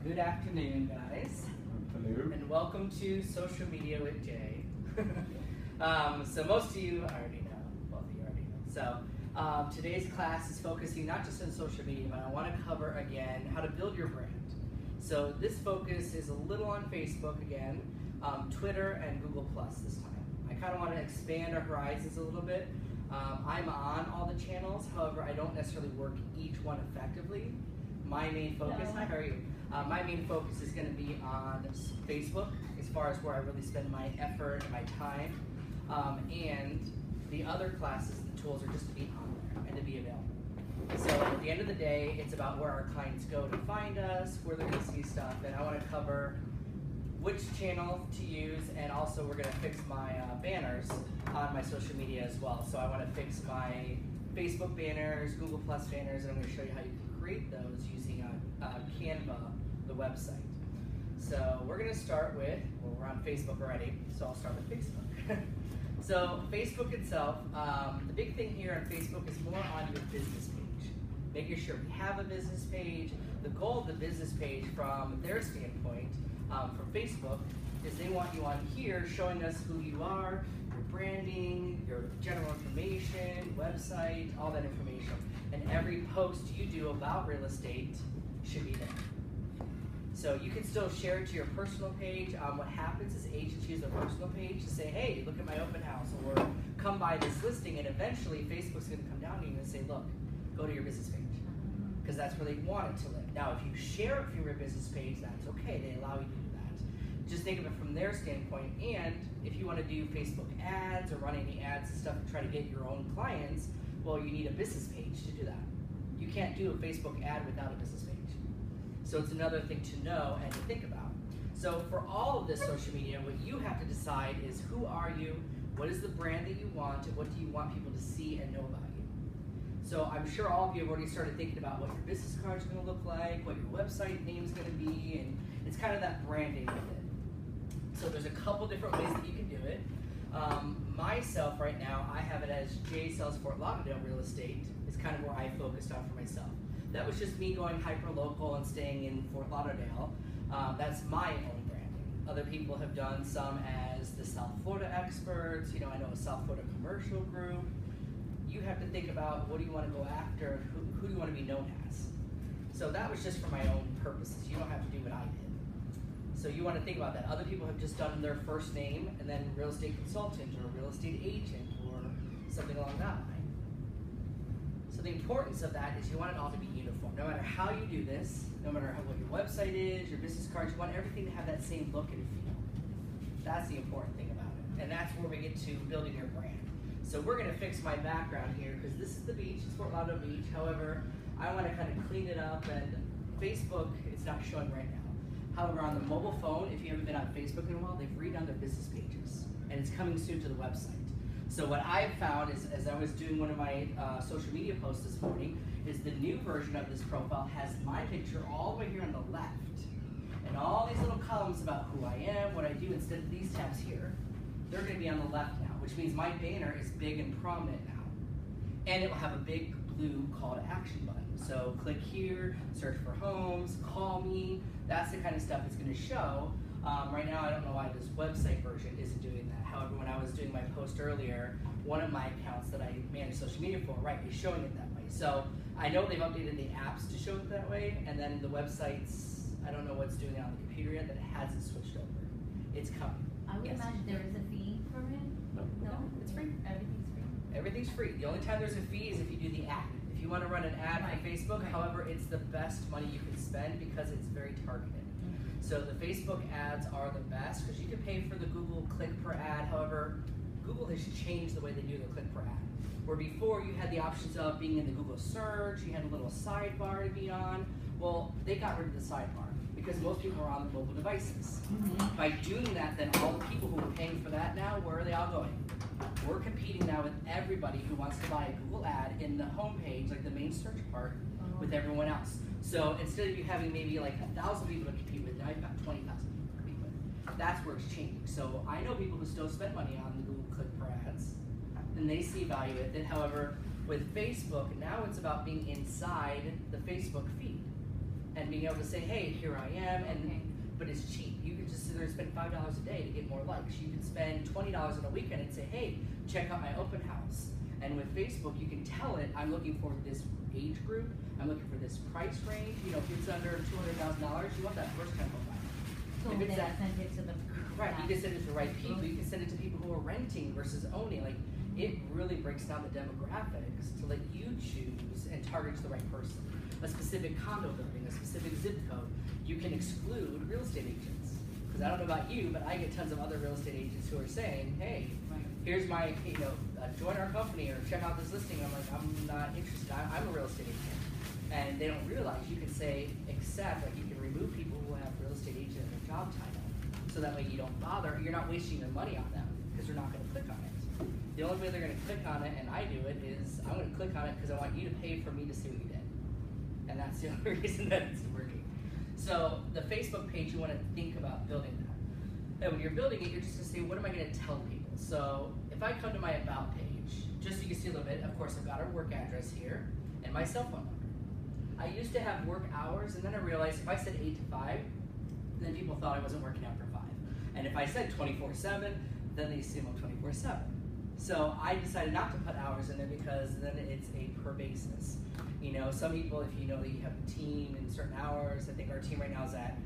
Good afternoon, guys. Hello. And welcome to Social Media with Jay. So most of you already know, both of you already know. So today's class is focusing not just on social media, but I want to cover again how to build your brand. So this focus is a little on Facebook again, Twitter and Google Plus this time. I kind of want to expand our horizons a little bit. I'm on all the channels, however, I don't necessarily work each one effectively. My main focus, hi, how are you? My main focus is going to be on Facebook, as far as where I really spend my effort and my time. And the other classes, the tools are just to be on there and to be available. So at the end of the day, it's about where our clients go to find us, where they're going to see stuff, and I want to cover which channel to use, and also we're going to fix my banners on my social media as well. So I want to fix my Facebook banners, Google Plus banners, and I'm going to show you how you can create those using Canva, the website. So we're going to start with, well, we're on Facebook already, so I'll start with Facebook. So Facebook itself, the big thing here on Facebook is more on your business page. Making sure we have a business page. The goal of the business page from their standpoint, from Facebook, is they want you on here showing us who you are, your branding, your general information, website, all that information. And every post you do about real estate should be there. So you can still share it to your personal page. What happens is agents use their personal page to say, hey, look at my open house, or come by this listing, and eventually Facebook's going to come down to you and say, look, go to your business page, because that's where they want it to live. Now, if you share it from your business page, that's okay. They allow you to do that. Just think of it from their standpoint, and if you want to do Facebook ads or run any ads and stuff and try to get your own clients, well, you need a business page to do that. You can't do a Facebook ad without a business page. So it's another thing to know and to think about. So for all of this social media, what you have to decide is, who are you, what is the brand that you want, and what do you want people to see and know about you. So I'm sure all of you have already started thinking about what your business card is going to look like, what your website name is going to be, and it's kind of that branding with it. So there's a couple different ways that you can do it. Myself right now, I have it as Jay Sells Fort Lauderdale Real Estate. Is kind of where I focused on for myself. That was just me going hyper-local and staying in Fort Lauderdale. That's my own branding. Other people have done some as the South Florida experts. You know, I know a South Florida commercial group. You have to think about, what do you want to go after? Who do you want to be known as? So that was just for my own purposes. You don't have to do what I did. So you want to think about that. Other people have just done their first name and then real estate consultant or real estate agent or something along that line. So the importance of that is you want it all to be uniform. No matter how you do this, no matter what your website is, your business cards, you want everything to have that same look and feel. That's the important thing about it. And that's where we get to building your brand. So we're going to fix my background here, because this is the beach, it's Fort Lauderdale Beach. However, I want to kind of clean it up, and Facebook, it's not showing right now. However, on the mobile phone, if you haven't been on Facebook in a while, they've redone their business pages, and it's coming soon to the website. So what I've found is, as I was doing one of my social media posts this morning, is the new version of this profile has my picture all the way here on the left, and all these little columns about who I am, what I do, instead of these tabs here, they're going to be on the left now, which means my banner is big and prominent now. And it will have a big blue call to action button. So click here, search for homes, call me. That's the kind of stuff it's going to show. Right now, I don't know why this website version isn't doing that. However, when I was doing my post earlier, one of my accounts that I manage social media for, right, is showing it that way. So I know they've updated the apps to show it that way, and then the websites, I don't know what's doing it on the computer yet, that it hasn't switched over. It's coming. I would imagine there is a fee for it. No, it's free. Everything's free. Everything's free. The only time there's a fee is if you do the ad. If you want to run an ad Right. for Facebook, Right. however, it's the best money you can spend because it's very targeted. So the Facebook ads are the best, because you can pay for the Google click per ad. However, Google has changed the way they do the click per ad. Where before you had the options of being in the Google search, you had a little sidebar to be on. Well, they got rid of the sidebar because most people are on the mobile devices. By doing that, then all the people who are paying for that now, where are they all going? We're competing now with everybody who wants to buy a Google ad in the homepage, like the main search part, with everyone else. So instead of you having maybe like 1,000 people to compete with, now you've got 20,000 people to compete with. That's where it's changing. So I know people who still spend money on the Google click per ads, and they see value with it. However, with Facebook, now it's about being inside the Facebook feed. and being able to say, hey, here I am, and Okay. but it's cheap. You can just sit there and spend $5 a day to get more likes. You can spend $20 on a weekend and say, hey, check out my open house. And with Facebook, you can tell it, I'm looking for this age group, I'm looking for this price range. You know, if it's under $200,000, you want that first time home buyer. So If they it's that, send it to the right, you can send it to the right people. You can send it to people who are renting versus owning. Like, it really breaks down the demographics to let you choose and target to the right person. A specific condo building, a specific zip code. You can exclude real estate agents. Because I don't know about you, but I get tons of other real estate agents who are saying, hey, here's my, join our company or check out this listing. And I'm like, I'm not interested. I'm a real estate agent. And they don't realize you can say accept, like you can remove people who have real estate agent in their job title. So that way you don't bother, you're not wasting your money on them because they're not going to click on it. The only way they're going to click on it, and I do it, is I'm going to click on it because I want you to pay for me to see what you did. And that's the only reason that it's working. So the Facebook page, you want to think about building that. And when you're building it, you're just going to say, what am I going to tell people? So if I come to my About page, just so you can see a little bit, of course I've got our work address here and my cell phone number. I used to have work hours, and then I realized if I said 8 to 5, then people thought I wasn't working after 5. And if I said 24/7, then they assume I'm 24/7. So I decided not to put hours in there because then it's a per basis. You know, some people, if you know that you have a team in certain hours, I think our team right now is at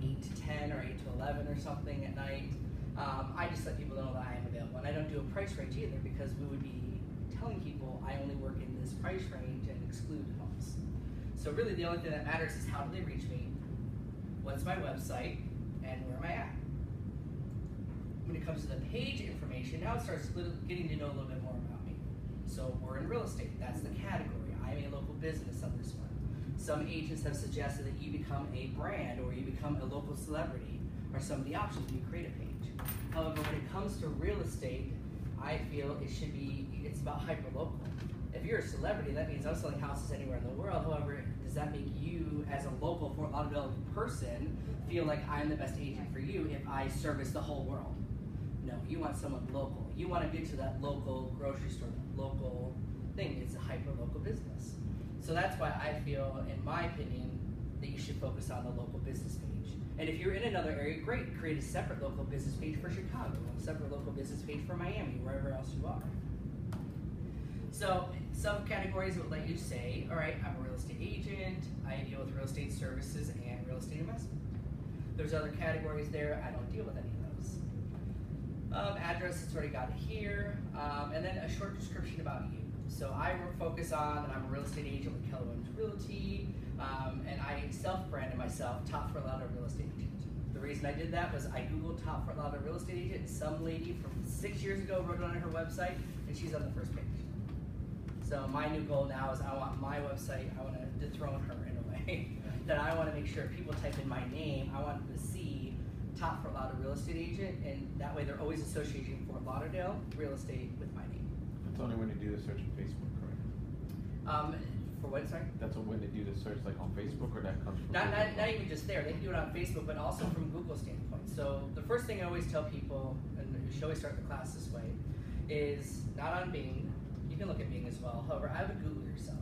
8 to 10 or 8 to 11 or something at night. I just let people know that I am available. And I don't do a price range either because we would be telling people I only work in this price range and exclude homes. So really the only thing that matters is how do they reach me, what's my website, and where am I at. When it comes to the page information, now it starts getting to know a little bit more about me. So we're in real estate, that's the category. I'm a local business on this one. Some agents have suggested that you become a brand or you become a local celebrity are some of the options when you create a page. However, when it comes to real estate, I feel it's about hyper-local. If you're a celebrity, that means I'm selling houses anywhere in the world. However, does that make you, as a local Fort Lauderdale person, feel like I'm the best agent for you if I service the whole world? No, you want someone local. You want to get to that local grocery store, that local thing. It's a hyper-local business. So that's why I feel, in my opinion, that you should focus on the local business page. And if you're in another area, great, create a separate local business page for Chicago, a separate local business page for Miami, wherever else you are. So some categories would let you say, all right, I'm a real estate agent, I deal with real estate services and real estate investment. There's other categories there, I don't deal with any of those. Address, it's already got it here, and then a short description about you. So I focus on that I'm a real estate agent with Keller Realty, and I self-branded myself top Fort Lauderdale real estate agent. The reason I did that was I Googled top Fort Lauderdale real estate agent, and some lady from 6 years ago wrote it on her website, and she's on the first page. So my new goal now is I want my website, I want to dethrone her in a way. That I want to make sure if people type in my name, I want them to see top Fort Lauderdale real estate agent, and that way they're always associating Fort Lauderdale real estate with my name. That's only when you do the search on Facebook, correct? For what, sorry? That's when they do the search, like on Facebook, or that comes from Not even just there. They can do it on Facebook, but also from Google standpoint. So the first thing I always tell people, and we should always start the class this way, is not on Bing. You can look at Bing as well. However, I would Google yourself.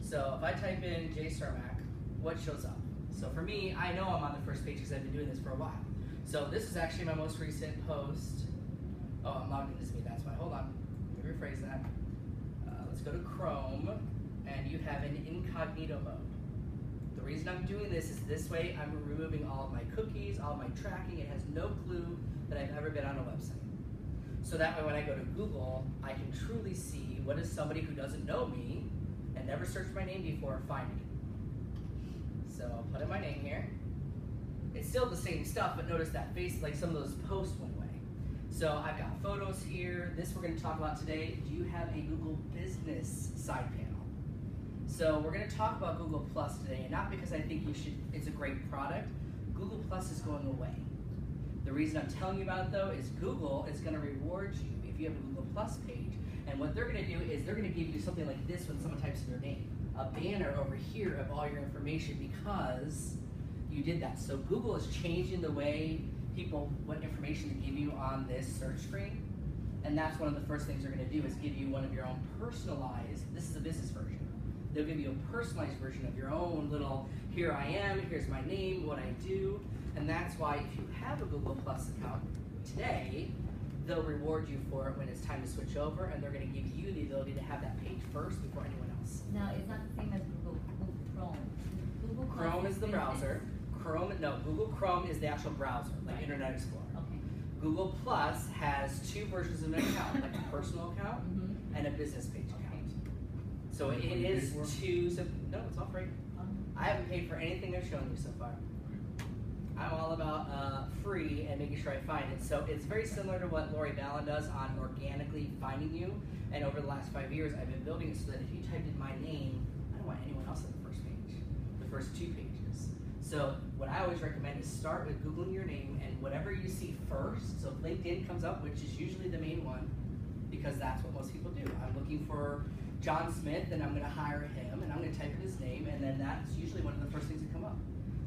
So if I type in J. Cermak, what shows up? So for me, I know I'm on the first page because I've been doing this for a while. So this is actually my most recent post. Oh, I'm logged into this meeting, that's why. Hold on, let me rephrase that. Let's go to Chrome, and you have an incognito mode. The reason I'm doing this way I'm removing all of my cookies, all of my tracking. It has no clue that I've ever been on a website. So that way when I go to Google, I can truly see what is somebody who doesn't know me and never searched my name before find me. So I'll put in my name here. It's still the same stuff, but notice that face, like some of those posts went away. So I've got photos here. This we're going to talk about today. Do you have a Google Business side panel? So we're going to talk about Google Plus today, and not because I think you should. It's a great product. Google Plus is going away. The reason I'm telling you about it though is Google is going to reward you if you have a Google Plus page, and what they're going to do is they're going to give you something like this when someone types in your name, a banner over here of all your information because you did that. So Google is changing the way what information to give you on this search screen, and that's one of the first things they're going to do is give you one of your own personalized. This is a business version. They'll give you a personalized version of your own little, here I am, here's my name, what I do. And that's why if you have a Google Plus account today, they'll reward you for it when it's time to switch over, and they're going to give you the ability to have that page first before anyone else. No, it's not the same as Google Chrome. Google Chrome is the business. browser. Google Chrome is the actual browser, like Right. Internet Explorer. Okay. Google Plus has two versions of an account, like a personal account Mm-hmm. and a business page account. So it What do you is pay for? no, it's all free. I haven't paid for anything I've shown you so far. I'm all about free and making sure I find it. So it's very similar to what Lori Ballin does on organically finding you. And over the last 5 years, I've been building it so that if you typed in my name, I don't want anyone else on the first page, the first 2 pages. So what I always recommend is start with Googling your name, and whatever you see first, so if LinkedIn comes up, which is usually the main one, because that's what most people do. I'm looking for John Smith, and I'm going to hire him, and I'm going to type in his name, and then that's usually one of the first things that come up.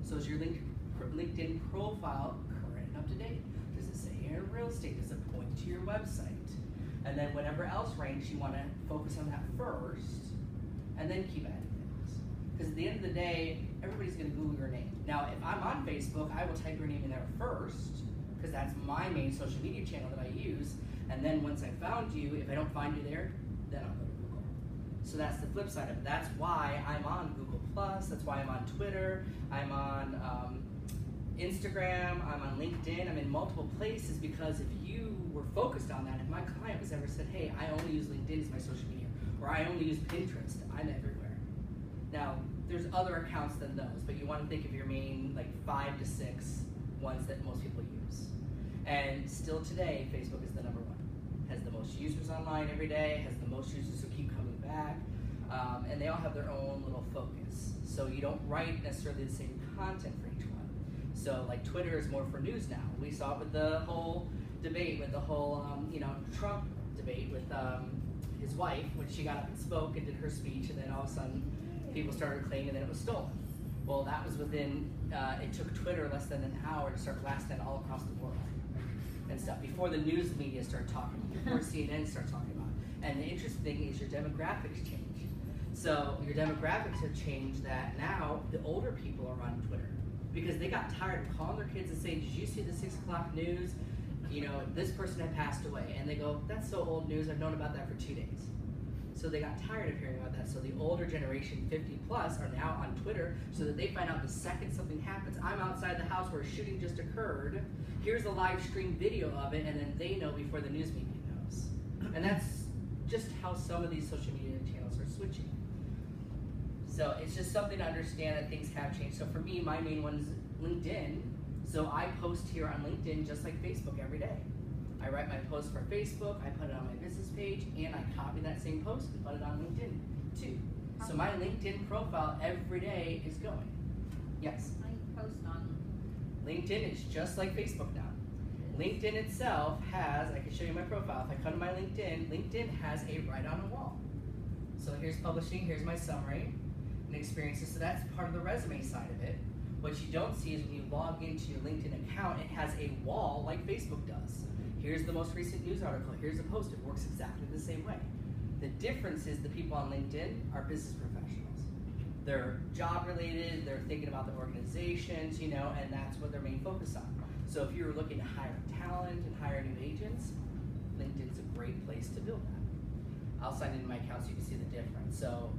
So is your LinkedIn profile current and up to date? Does it say you're in real estate? Does it point to your website? And then whatever else ranks, you want to focus on that first, and then keep adding things. Because at the end of the day, everybody's going to Google your name. Now, if I'm on Facebook, I will type your name in there first, because that's my main social media channel that I use. And then once I found you, if I don't find you there, then I'll go to Google. So that's the flip side of it. That's why I'm on Google Plus. That's why I'm on Twitter. I'm on Instagram. I'm on LinkedIn. I'm in multiple places, because if you were focused on that, if my client was ever said, hey, I only use LinkedIn as my social media, or I only use Pinterest, I'm everywhere. Now, there's other accounts than those, but you want to think of your main, like 5 to 6 ones that most people use. And still today, Facebook is the number 1. Has the most users online every day, has the most users who keep coming back, and they all have their own little focus. So you don't write necessarily the same content for each one. So like Twitter is more for news now. We saw it with the whole debate, with the whole Trump debate with his wife, when she got up and spoke and did her speech, and then all of a sudden people started claiming that it was stolen. Well, that was within, it took Twitter less than an hour to start blasting it all across the world and stuff, before the news media started talking, before CNN started talking about it. And the interesting thing is your demographics change. So your demographics have changed that now the older people are on Twitter, because they got tired of calling their kids and saying, did you see the 6 o'clock news? This person had passed away. And they go, that's so old news, I've known about that for 2 days. So they got tired of hearing about that. So the older generation, 50 plus, are now on Twitter, so that they find out the second something happens. I'm outside the house where a shooting just occurred. Here's a live stream video of it, and then they know before the news media knows. And that's just how some of these social media channels are switching. So it's just something to understand that things have changed. So for me, my main one is LinkedIn. So I post here on LinkedIn just like Facebook every day. I write my post for Facebook, I put it on my business page, and I copy that same post and put it on LinkedIn too. So my LinkedIn profile every day is going. Yes? I post on LinkedIn is just like Facebook now. LinkedIn itself has, I can show you my profile. If I come to my LinkedIn has a write on a wall. So here's publishing, here's my summary and experiences. So that's part of the resume side of it. What you don't see is when you log into your LinkedIn account, it has a wall like Facebook does. Here's the most recent news article, here's a post, it works exactly the same way. The difference is the people on LinkedIn are business professionals. They're job related, they're thinking about their organizations, and that's what their main focus on. So if you're looking to hire talent and hire new agents, LinkedIn's a great place to build that. I'll sign into my account so you can see the difference. So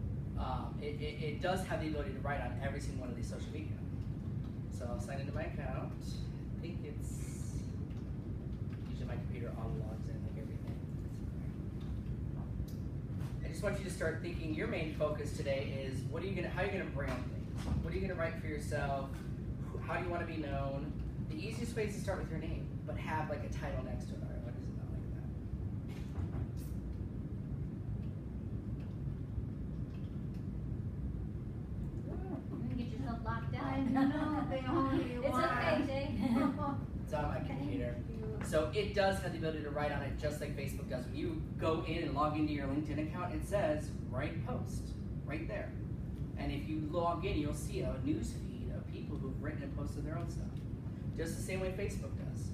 it does have the ability to write on every single one of these social media. So I'll sign into my account. I think it's usually my computer auto logs in like everything. I just want you to start thinking. Your main focus today is how are you gonna brand things? What are you gonna write for yourself? How do you want to be known? The easiest way is to start with your name, but have like a title next to it. All right, what is it not like that? You're gonna get yourself locked out. I know, they only It's want. okay, Jay. It's on my computer. So it does have the ability to write on it just like Facebook does. When you go in and log into your LinkedIn account, it says write post right there. And if you log in, you'll see a news feed of people who've written and posted their own stuff. Just the same way Facebook does.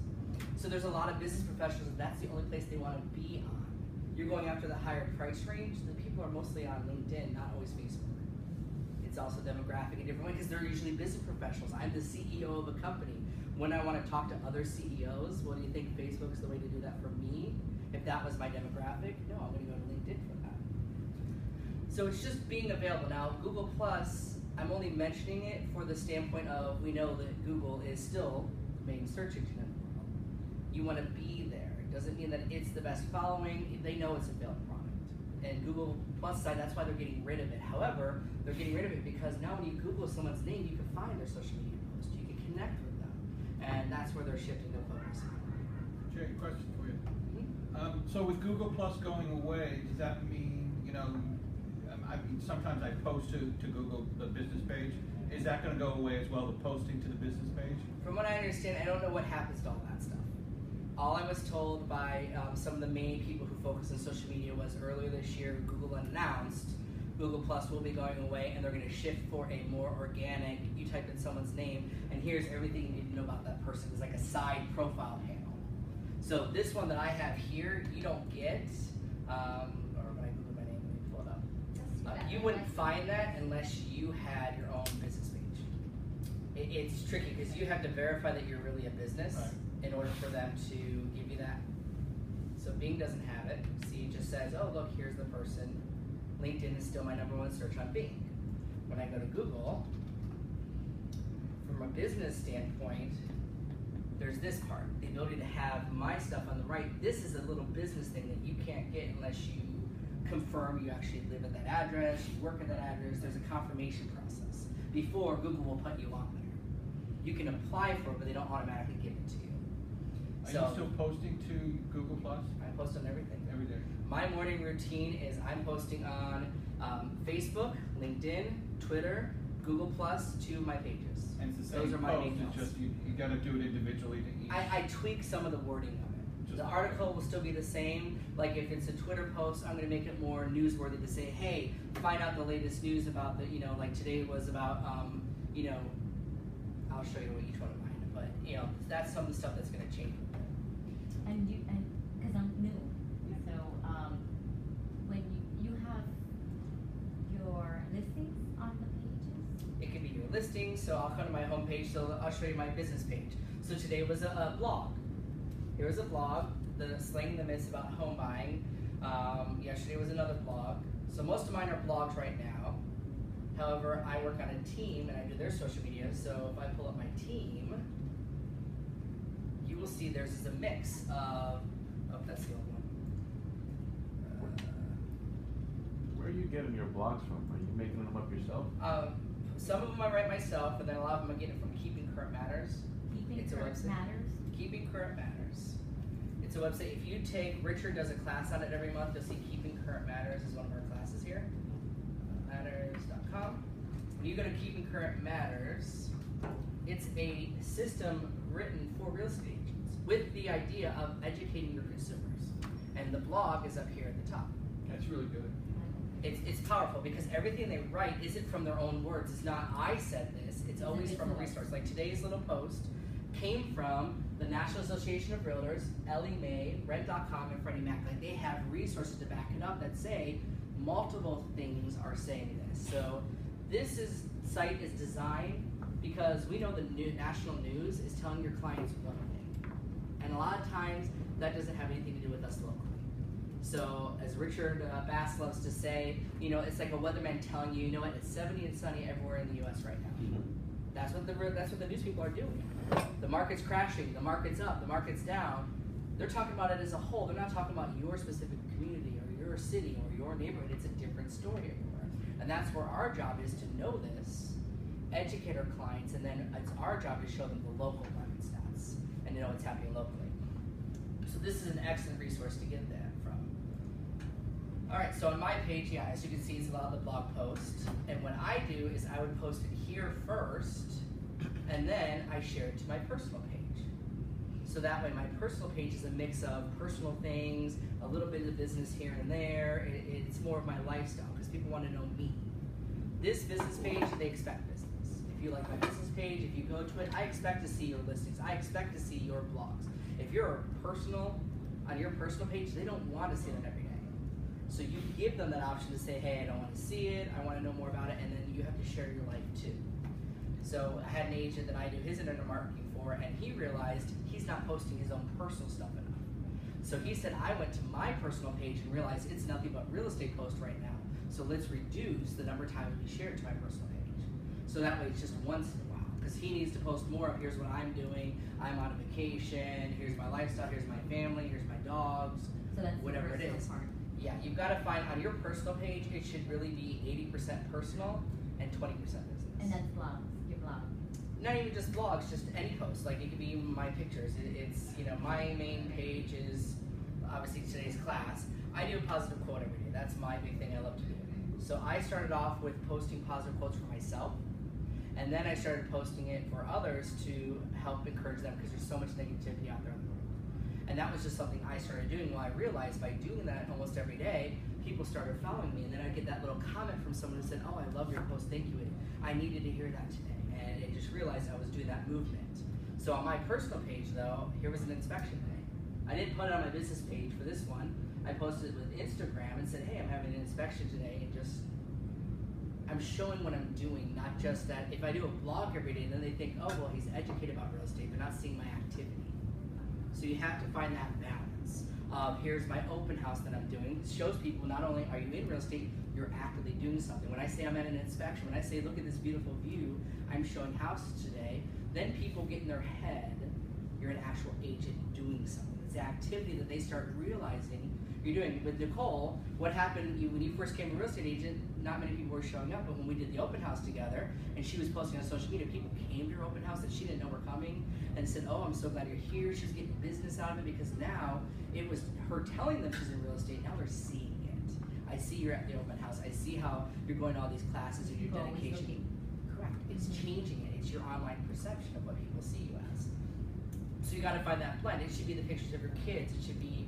So there's a lot of business professionals that that's the only place they want to be on. You're going after the higher price range, the people are mostly on LinkedIn, not always Facebook. It's also demographic in a different way because they're usually business professionals. I'm the CEO of a company. When I want to talk to other CEOs, what do you think Facebook's the way to do that for me? If that was my demographic, no, I'm going to go to LinkedIn for that. So it's just being available. Now, Google Plus, I'm only mentioning it for the standpoint of we know that Google is still the main search engine in the world. You want to be there. It doesn't mean that it's the best following. They know it's a failed product. And Google Plus side, that's why they're getting rid of it. However, they're getting rid of it because now when you Google someone's name, you can find their social media post. You can connect with them. And that's where they're shifting their focus. Jay, question for you. So with Google Plus going away, does that mean, I mean, sometimes I post to Google the business page. Is that going to go away as well, the posting to the business page? From what I understand, I don't know what happens to all that stuff. All I was told by some of the main people who focus on social media was earlier this year, Google announced Google Plus will be going away and they're going to shift for a more organic, you type in someone's name and here's everything you need to know about that person. It's like a side profile panel. So this one that I have here, you don't get, or when I Google my name, let me pull it up. You wouldn't find that unless you had your own business page. It's tricky because you have to verify that you're really a business in order for them to give you that. So Bing doesn't have it. See, it just says, oh, look, here's the person. LinkedIn is still my #1 search on Bing. When I go to Google, from a business standpoint, there's this part, the ability to have my stuff on the right. This is a little business thing that you can't get unless you confirm you actually live at that address, you work at that address. There's a confirmation process before Google will put you on there. You can apply for it, but they don't automatically give it to you. Are you still posting to Google Plus? I post on everything. Every day. My morning routine is I'm posting on Facebook, LinkedIn, Twitter, Google Plus to my pages. And it's the Those same are my post, main it's posts. just you got to do it individually to each. I tweak some of the wording of it. The article will still be the same. Like if it's a Twitter post, I'm going to make it more newsworthy to say, hey, find out the latest news about the, like today was about, I'll show you what each one of mine, but that's some of the stuff that's going to change. And because I'm new, so when you have your listings on the pages? It can be your listings, so I'll come to my home page, so I'll show you my business page. So today was a blog. Here was a blog, Slaying the Myths about home buying. Yesterday was another blog. So most of mine are blogs right now. However, I work on a team and I do their social media, so if I pull up my team, you will see there's a mix of, that's the old one. Where are you getting your blogs from? Are you making them up yourself? Some of them I write myself, and then a lot of them I get it from Keeping Current Matters. Keeping Current Matters? Keeping Current Matters. It's a website. If you take, Richard does a class on it every month. You'll see Keeping Current Matters is one of our classes here. Matters.com. When you go to Keeping Current Matters, it's a system written for real estate agents with the idea of educating your consumers. And the blog is up here at the top. That's really good. It's powerful because everything they write isn't from their own words. It's not I said this. It's always from a resource. Like today's little post came from the National Association of Realtors, Ellie Mae, Rent.com, and Freddie Mac. Like they have resources to back it up that say multiple things are saying this. So this site is designed because we know the national news is telling your clients one thing. And a lot of times that doesn't have anything to do with us locally. So as Richard Bass loves to say, it's like a weatherman telling you, what, it's 70 and sunny everywhere in the U.S. right now. Mm-hmm. That's what the news people are doing. The market's crashing, the market's up, the market's down. They're talking about it as a whole. They're not talking about your specific community or your city or your neighborhood. It's a different story everywhere. And that's where our job is to know this, educate our clients, and then it's our job to show them the local market stats and to know what's happening locally. So this is an excellent resource to get that from. All right, so on my page, as you can see, it's a lot of the blog posts. And what I do is I would post it here first, and then I share it to my personal page. So that way my personal page is a mix of personal things, a little bit of business here and there. It's more of my lifestyle because people want to know me. This business page, they expect business. If you like my business page, if you go to it, I expect to see your listings. I expect to see your blogs. If you're on your personal page, they don't want to see them every day. So you give them that option to say, hey, I don't want to see it, I want to know more about it, and then you have to share your life too. So I had an agent that I do his internet marketing for, and he realized he's not posting his own personal stuff enough. So he said, I went to my personal page and realized it's nothing but real estate posts right now. So let's reduce the number of times we share it to my personal page. So that way it's just once in a while. Because he needs to post more of here's what I'm doing, I'm on a vacation, here's my lifestyle, here's my family, here's my dogs, So that's whatever the it personal is. part. Yeah, you've got to find on your personal page, it should really be 80% personal and 20% business. And that's blogs, your blog. Not even just blogs, just any post. Like it could be my pictures. It's, you know, my main page is obviously today's class. I do a positive quote every day. That's my big thing I love to do. So I started off with posting positive quotes for myself, and then I started posting it for others to help encourage them because there's so much negativity out there in the world. And that was just something I started doing. Well, I realized by doing that almost every day, people started following me, and then I get that little comment from someone who said, oh, I love your post, thank you. I needed to hear that today. And it just realized I was doing that movement. So on my personal page though, here was an inspection day. I didn't put it on my business page for this one. I posted it with Instagram and said, hey, I'm having an inspection today, and just, I'm showing what I'm doing, not just that if I do a blog every day, then they think, oh, well, he's educated about real estate. They're not seeing my activity. So you have to find that balance. Here's my open house that I'm doing. It shows people not only are you in real estate, you're actively doing something. When I say I'm at an inspection, when I say look at this beautiful view, I'm showing houses today, then people get in their head, you're an actual agent doing something. It's the activity that they start realizing you're doing. With Nicole, what happened when you first came a real estate agent, not many people were showing up, but when we did the open house together, and she was posting on social media, people came to her open house that she didn't know were coming, and said, oh, I'm so glad you're here. She's getting business out of it, because now it was her telling them she's in real estate, now they're seeing it. I see you're at the open house, I see how you're going to all these classes and your People always dedication. looking. Correct, it's changing it, it's your online perception of what people see you as. So you gotta find that blend. It should be the pictures of your kids, it should be,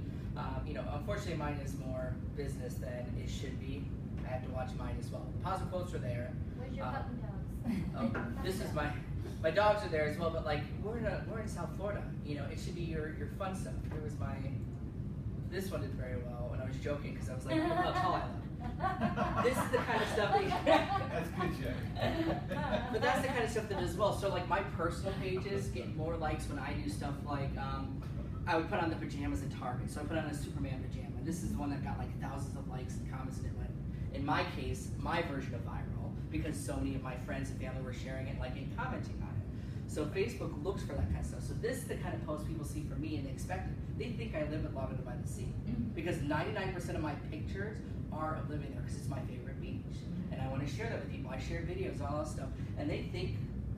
you know, unfortunately mine is more business than it should be. I have to watch mine as well. The positive quotes are there. Where's your puppy dogs? Oh, this is my dogs are there as well, but like we're in South Florida. You know, it should be your fun stuff. Here was this one did very well when I was joking because I was like, look how tall I look. This is the kind of stuff that That's good, Jay. but that's the kind of stuff that does well. So like my personal pages get more likes when I do stuff like I would put on the pajamas at Target. So I put on a Superman pajama. This is the one that got like thousands of likes and comments, and it went, in my case, my version of viral, because so many of my friends and family were sharing it, liking, and commenting on it. So Facebook looks for that kind of stuff. So this is the kind of post people see from me and they expect it. They think I live at Lavender by the Sea, because 99% of my pictures are of living there because it's my favorite beach. And I want to share that with people. I share videos, all that stuff, and they think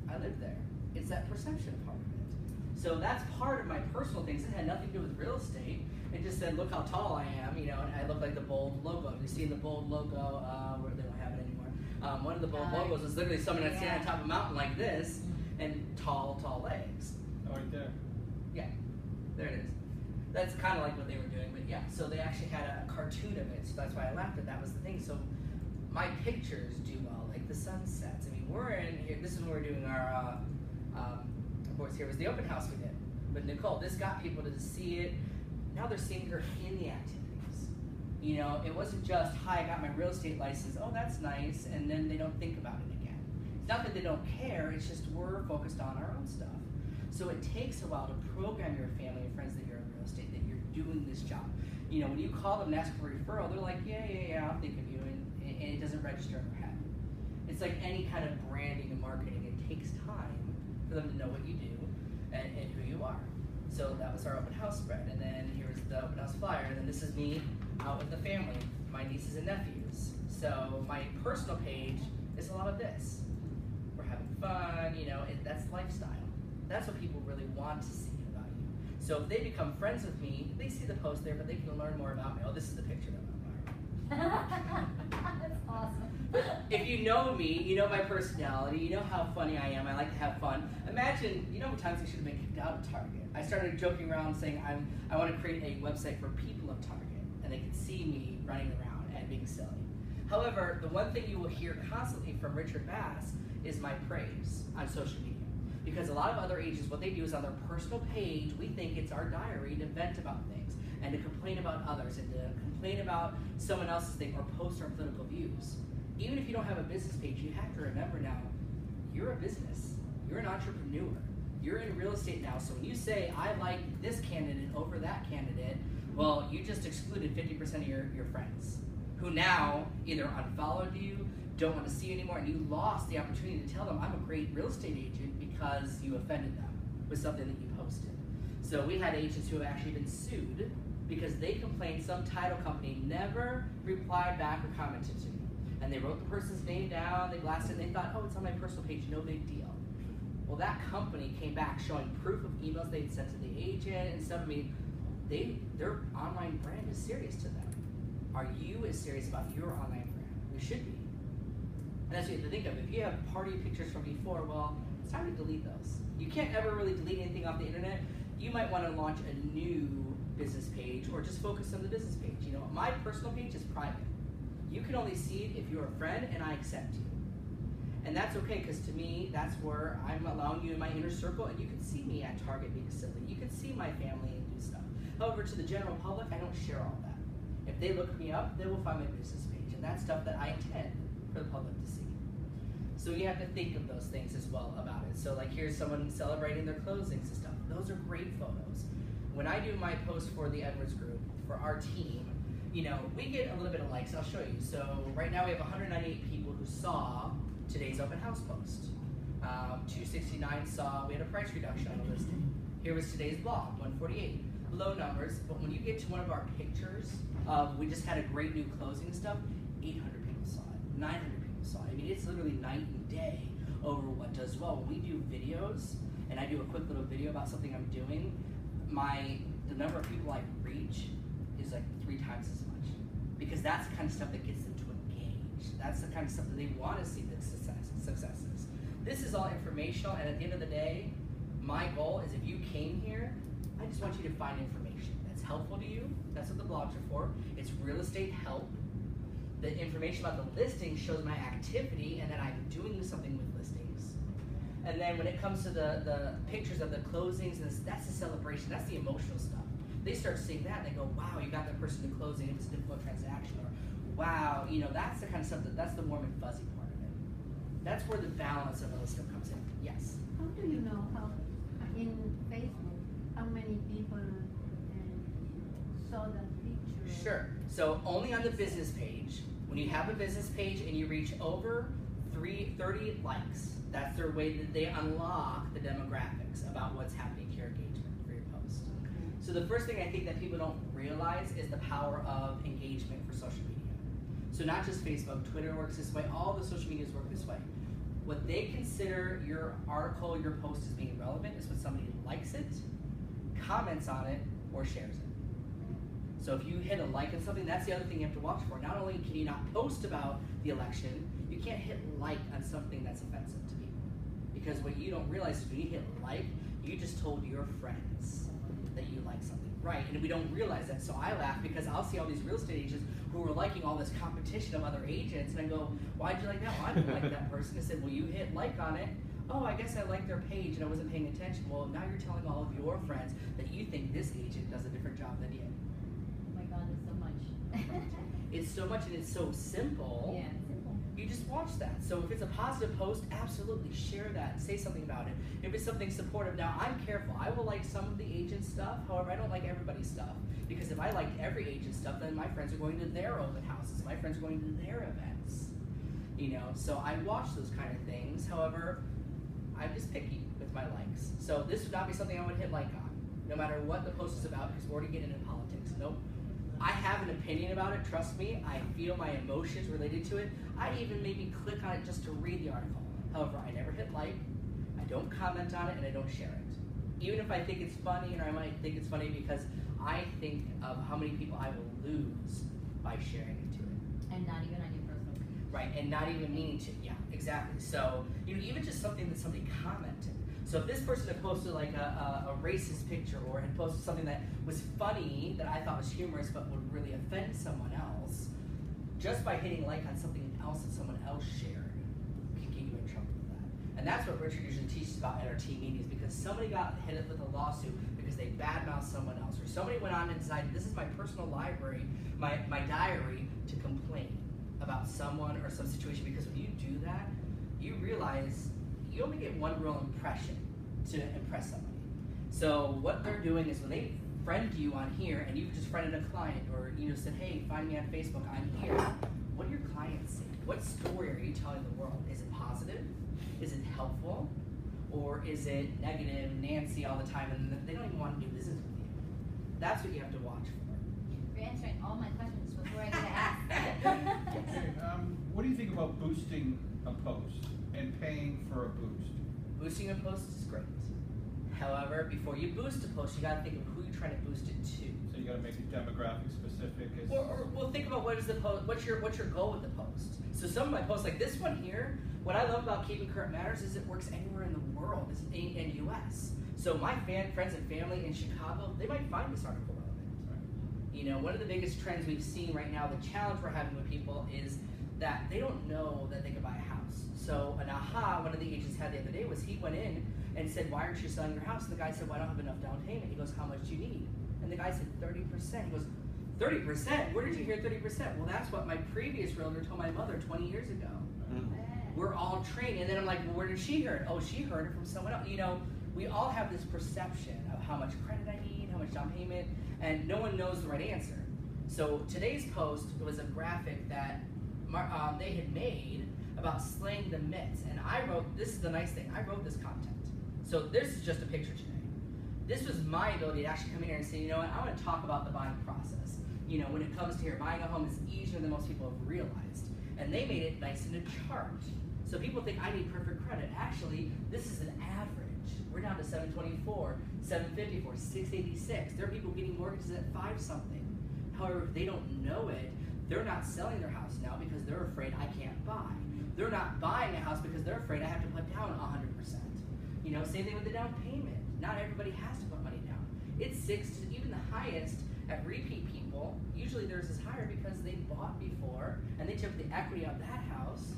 I live there. It's that perception part of it. So that's part of my personal things. It had nothing to do with real estate. It just said, look how tall I am, you know, and I look like the bold logo. Have you seen the bold logo? Where they don't have it anymore. One of the bold logos is literally someone that's standing on top of a mountain like this, and tall legs. Oh, right there. Yeah, there it is. That's kind of like what they were doing, but yeah. So they actually had a cartoon of it, so that's why I laughed at that was the thing. So my pictures do well, like the sunsets. I mean, we're in here. This is when we're doing our. Of course, here was the open house we did. But Nicole, this got people to see it. Now they're seeing her in the activities. You know, it wasn't just, hi, I got my real estate license. Oh, that's nice, and then they don't think about it again. It's not that they don't care. It's just we're focused on our own stuff. So it takes a while to program your family and friends that you're in real estate, that you're doing this job. You know, when you call them and ask for a referral, they're like, yeah, I'll think of you, and it doesn't register in their head. It's like any kind of branding and marketing. It takes time for them to know what you do and who you are. So that was our open house spread, and then here's the open house flyer, and then this is me out with the family, my nieces and nephews. So my personal page is a lot of this. We're having fun, you know, that's lifestyle. That's what people really want to see about you. So if they become friends with me, they see the post there, but they can learn more about me. Oh, this is the picture that I'm wearing. That's awesome. If you know me, you know my personality, you know how funny I am, I like to have fun. Imagine, you know how many times I should have been kicked out of Target. I started joking around saying I want to create a website for people of Target, and they can see me running around and being silly. However, the one thing you will hear constantly from Richard Bass is my praise on social media. Because a lot of other agents, what they do is on their personal page, we think it's our diary to vent about things. and to complain about others and to complain about someone else's thing or post our political views. Even if you don't have a business page, you have to remember now, you're a business. You're an entrepreneur. You're in real estate now, so when you say, I like this candidate over that candidate, well, you just excluded 50% of your friends, who now either unfollowed you, don't want to see you anymore, and you lost the opportunity to tell them, I'm a great real estate agent, because you offended them with something that you posted. So we had agents who have actually been sued because they complained some title company never replied back or commented to me. And they wrote the person's name down, they glassed it, and they thought, oh, it's on my personal page, no big deal. Well, that company came back showing proof of emails they'd sent to the agent and stuff. I mean, their online brand is serious to them. Are you as serious about your online brand? You should be. And that's what you have to think of. If you have party pictures from before, well, it's time to delete those. You can't ever really delete anything off the internet. You might want to launch a new business page or just focus on the business page. You know, my personal page is private. You can only see it if you're a friend and I accept you. And that's okay, because to me, that's where I'm allowing you in my inner circle, and you can see me at Target being silly. You can see my family and do stuff. However, to the general public, I don't share all that. If they look me up, they will find my business page, and that's stuff that I intend for the public to see. So you have to think of those things as well about it. So like here's someone celebrating their closings and stuff. Those are great photos. When I do my post for the Edwards group, for our team, you know, we get a little bit of likes. I'll show you. So right now we have 198 people who saw today's open house post. 269 saw we had a price reduction on the listing. Here was today's blog, 148. Low numbers, but when you get to one of our pictures of we just had a great new closing stuff, 800 people saw it, 900 people saw it. I mean, it's literally night and day over what does well. When we do videos, and I do a quick little video about something I'm doing, the number of people I reach is like 3 times as much, because that's the kind of stuff that gets them to engage. That's the kind of stuff that they want to see the successes. This is all informational, and at the end of the day, my goal is if you came here, I just want you to find information that's helpful to you. That's what the blogs are for. It's real estate help. The information about the listing shows my activity and that I'm doing something with listings. And then when it comes to the pictures of the closings, that's the celebration, that's the emotional stuff. They start seeing that and they go, wow, you got that person to closing, it was a difficult transaction, or wow, you know, that's the kind of stuff that's the warm and fuzzy part of it. That's where the balance of all stuff comes in. Yes? How do you know how, in Facebook, how many people saw the picture? Sure. So only on the business page, when you have a business page and you reach over 30 likes, that's their way that they unlock the demographics about what's happening to your engagement for your post. Okay. So the first thing I think that people don't realize is the power of engagement for social media. So not just Facebook, Twitter works this way, all the social medias work this way. What they consider your article, your post as being relevant is when somebody likes it, comments on it, or shares it. So if you hit a like on something, that's the other thing you have to watch for. Not only can you not post about the election, you can't hit like on something that's offensive to people. Because what you don't realize is when you hit like, you just told your friends that you like something. Right, and we don't realize that. So I laugh because I'll see all these real estate agents who are liking all this competition of other agents, and I go, why'd you like that? Well, I didn't like that person. I said, well, you hit like on it. Oh, I guess I liked their page and I wasn't paying attention. Well, now you're telling all of your friends that you think this agent does a different job than you. Oh my God, it's so much. It's so much and it's so simple. Yeah, it's simple. You just watch that. So if it's a positive post, absolutely share that. Say something about it. If it's something supportive, now I'm careful. I will like some of the agent stuff. However, I don't like everybody's stuff. Because if I liked every agent stuff, then my friends are going to their open houses. My friends are going to their events. You know, so I watch those kind of things. However, I'm just picky with my likes. So this would not be something I would hit like on, no matter what the post is about, because we're already getting into politics. Nope. I have an opinion about it, trust me. I feel my emotions related to it. I even maybe click on it just to read the article. However, I never hit like, I don't comment on it, and I don't share it. Even if I think it's funny, and I might think it's funny because I think of how many people I will lose by sharing it to it. And not even on your personal page. Right, and not even meaning to, yeah, exactly. So, you know, even just something that somebody commented. So if this person had posted like a racist picture or had posted something that was funny, that I thought was humorous but would really offend someone else, just by hitting like on something else that someone else shared can get you in trouble with that. And And that's what Richard usually teaches about at our team meetings, because somebody got hit with a lawsuit because they badmouthed someone else, or somebody went on and decided, this is my personal library, my diary, to complain about someone or some situation. Because when you do that, you realize you only get one real impression to impress somebody. So what they're doing is when they friend you on here, and you've just friended a client, or said, hey, find me on Facebook, I'm here. What do your clients see? What story are you telling the world? Is it positive? Is it helpful? Or is it negative, Nancy all the time, and they don't even want to do business with you? That's what you have to watch for. You're answering all my questions before I get to ask. Okay, what do you think about boosting a post and paying for a boost? Boosting a post is great. However, before you boost a post, you got to think of who you're trying to boost it to. So you got to make it demographic specific. Or think about what is the post. What's your goal with the post? So some of my posts, like this one here, what I love about Keeping Current Matters is it works anywhere in the world, in U.S. So my friends and family in Chicago, they might find this article relevant. One of the biggest trends we've seen right now, the challenge we're having with people is that they don't know that they can buy a house. So an aha one of the agents had the other day was he went in and said, why aren't you selling your house? And the guy said, well, I don't have enough down payment. He goes, how much do you need? And the guy said, 30%. He goes, 30%? Where did you hear 30%? Well, that's what my previous realtor told my mother 20 years ago. We're all trained. And then I'm like, well, where did she hear it? Oh, she heard it from someone else. We all have this perception of how much credit I need, how much down payment, and no one knows the right answer. So today's post was a graphic that they had made about slaying the myths. And I wrote, this is the nice thing, I wrote this content. So this is just a picture today. This was my ability to actually come in here and say, you know what, I want to talk about the buying process. When it comes to here, buying a home is easier than most people have realized. And they made it nice in a chart. So people think I need perfect credit. Actually, this is an average. We're down to 724, 754, 686. There are people getting mortgages at 5 something. However, if they don't know it, they're not selling their house now because they're afraid I can't buy. They're not buying a house because they're afraid I have to put down 100%. Same thing with the down payment. Not everybody has to put money down. It's 6 to even the highest at repeat people. Usually theirs is higher because they bought before and they took the equity out of that house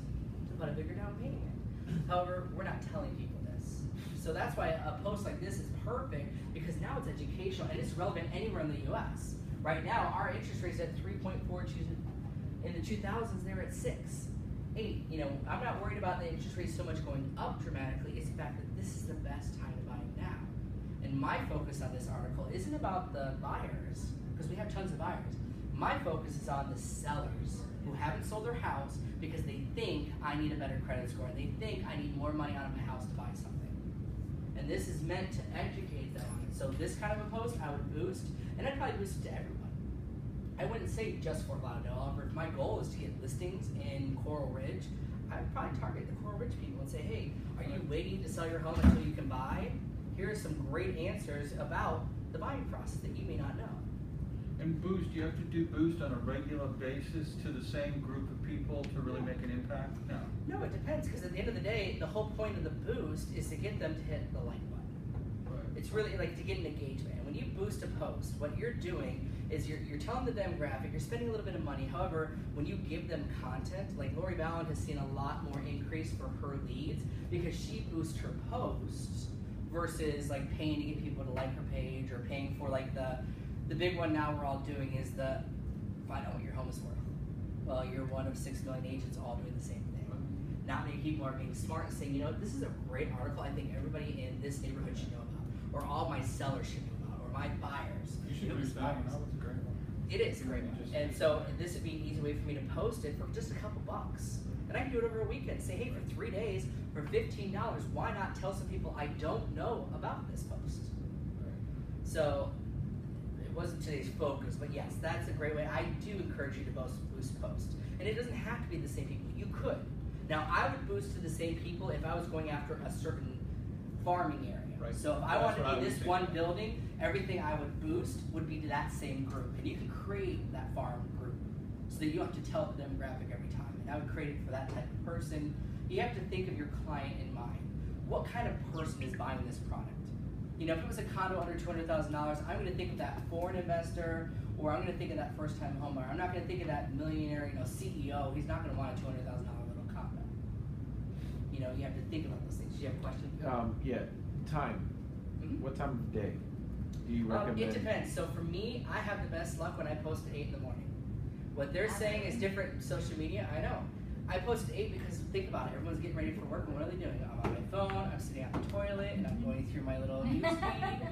to put a bigger down payment. However, we're not telling people this. So that's why a post like this is perfect, because now it's educational and it's relevant anywhere in the US. Right now, our interest rate's at 3.4. In the 2000s, they were at 6, 8. I'm not worried about the interest rate so much going up dramatically. It's the fact that this is the best time to buy now. And my focus on this article isn't about the buyers, because we have tons of buyers. My focus is on the sellers who haven't sold their house because they think I need a better credit score, and they think I need more money out of my house to buy something. And this is meant to educate them on it. So this kind of a post I would boost, and I'd probably boost it to everyone. I wouldn't say just Fort Lauderdale. If my goal is to get listings in Coral Ridge, I would probably target the Coral Ridge people and say, hey, are you waiting to sell your home until you can buy? Here are some great answers about the buying process that you may not know. And boost, you have to do boost on a regular basis to the same group of people to really make an impact? No. No, it depends, because at the end of the day, the whole point of the boost is to get them to hit the like button. Right. It's really like to get an engagement. And when you boost a post, what you're doing is you're telling the demographic, you're spending a little bit of money. However, when you give them content, like Lori Ballin has seen a lot more increase for her leads because she boosts her posts versus like paying to get people to like her page, or paying for like the big one now we're all doing is the find out what your home is worth. Well, you're one of 6 million agents all doing the same thing. Not many people are being smart and saying, this is a great article I think everybody in this neighborhood should know about, or all my sellers should know about, or my buyers. You should use that one. That was a great one. It is a great one. And so this would be an easy way for me to post it for just a couple bucks. And I can do it over a weekend. Say, hey, for 3 days, for $15, why not tell some people I don't know about this post? So it wasn't today's focus, but yes, that's a great way. I do encourage you to boost posts. And it doesn't have to be the same people. You could. Now, I would boost to the same people if I was going after a certain farming area. Right. So if I wanted to be this one building, everything I would boost would be to that same group. And you can create that farm group so that you don't have to tell the demographic every time. And I would create it for that type of person. You have to think of your client in mind. What kind of person is buying this product? If it was a condo under $200,000, I'm going to think of that foreign investor, or I'm going to think of that first-time homebuyer. I'm not going to think of that millionaire, CEO. He's not going to want a $200,000 little condo. you know, you have to think about those things. Do you have a question? Yeah, time. Mhm. What time of day do you recommend? It depends. So for me, I have the best luck when I post at 8 in the morning. What they're saying is different social media. I know. I post at 8 because think about it. Everyone's getting ready for work, and what are they doing? I'm on my phone. I'm sitting on the toilet, and I'm going through my little news feed.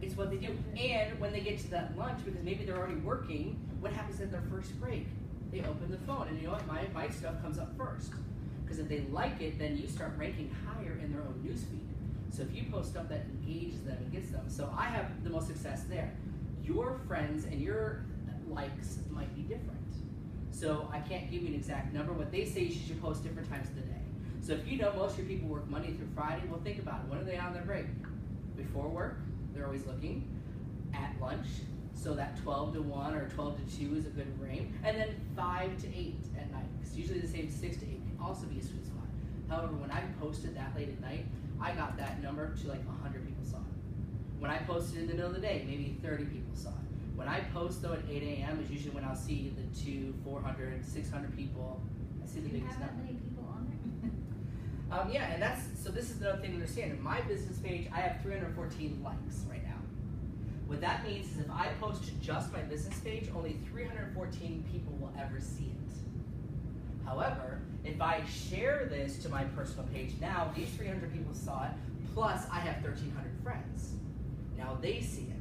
It's what they do. And when they get to that lunch, because maybe they're already working, what happens at their first break? They open the phone, and you know what? My stuff comes up first. Because if they like it, then you start ranking higher in their own news feed. So if you post stuff that engages them and gets them, so I have the most success there. Your friends and your likes might be different. So I can't give you an exact number. What they say is you should post different times of the day. So if you know most of your people work Monday through Friday, well think about it. When are they on their break? Before work, they're always looking. At lunch, so that 12 to 1 or 12 to 2 is a good range. And then 5 to 8 at night. Because usually the same 6 to 8 can also be a sweet spot. However, when I posted that late at night, I got that number to like 100 people saw it. When I posted in the middle of the day, maybe 30 people saw it. When I post though at 8 a.m. is usually when I'll see the 200, 400, 600 people. I see the Do you biggest have that number. many people on there? Yeah, and so this is another thing to understand. In my business page, I have 314 likes right now. What that means is if I post to just my business page, only 314 people will ever see it. However, if I share this to my personal page, now these 300 people saw it, plus I have 1,300 friends. Now they see it.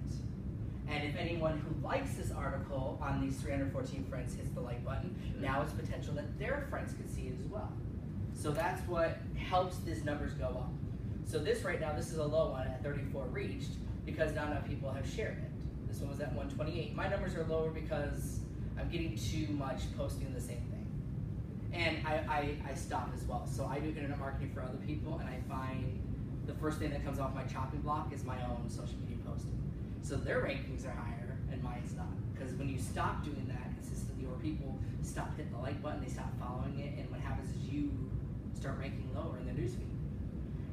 And if anyone who likes this article on these 314 friends hits the like button, now it's potential that their friends could see it as well. So that's what helps these numbers go up. So this right now, this is a low one at 34 reached because not enough people have shared it. This one was at 128. My numbers are lower because I'm getting too much posting the same thing. And I stop as well. So I do internet marketing for other people, and I find the first thing that comes off my chopping block is my own social media posting. So their rankings are higher and mine's not. Because when you stop doing that consistently, or people stop hitting the like button, they stop following it, and what happens is you start ranking lower in the newsfeed.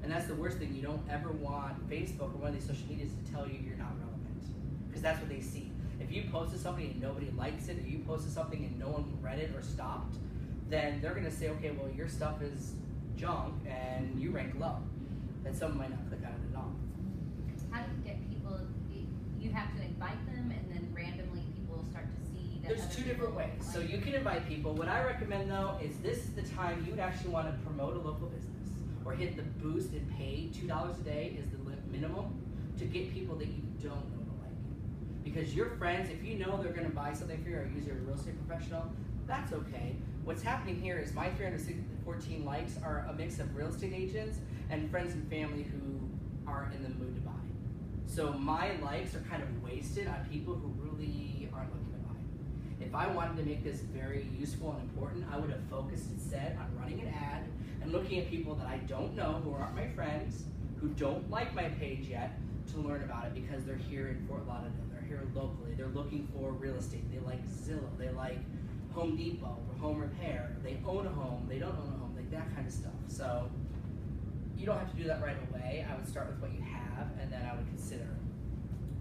And that's the worst thing. You don't ever want Facebook or one of these social medias to tell you you're not relevant. Because that's what they see. If you posted something and nobody likes it, or you posted something and no one read it or stopped, then they're going to say, okay, well, your stuff is junk and you rank low. And someone might not click on it at all. How do you get people? You have to invite them, and then randomly people start to see that. There's two different ways. So you can invite people. What I recommend though is this is the time you would actually want to promote a local business or hit the boost and pay. $2 a day is the minimum to get people that you don't know to like you. Because your friends, if you know they're going to buy something for you or use your real estate professional, that's okay. What's happening here is my 314 likes are a mix of real estate agents and friends and family who are in the mood to buy. So my likes are kind of wasted on people who really aren't looking to buy. If I wanted to make this very useful and important, I would have focused instead on running an ad and looking at people that I don't know, who aren't my friends, who don't like my page yet, to learn about it because they're here in Fort Lauderdale, they're here locally, they're looking for real estate, they like Zillow, they like Home Depot or home repair, they own a home, they don't own a home, like that kind of stuff. So you don't have to do that right away. I would start with what you have, and then I would consider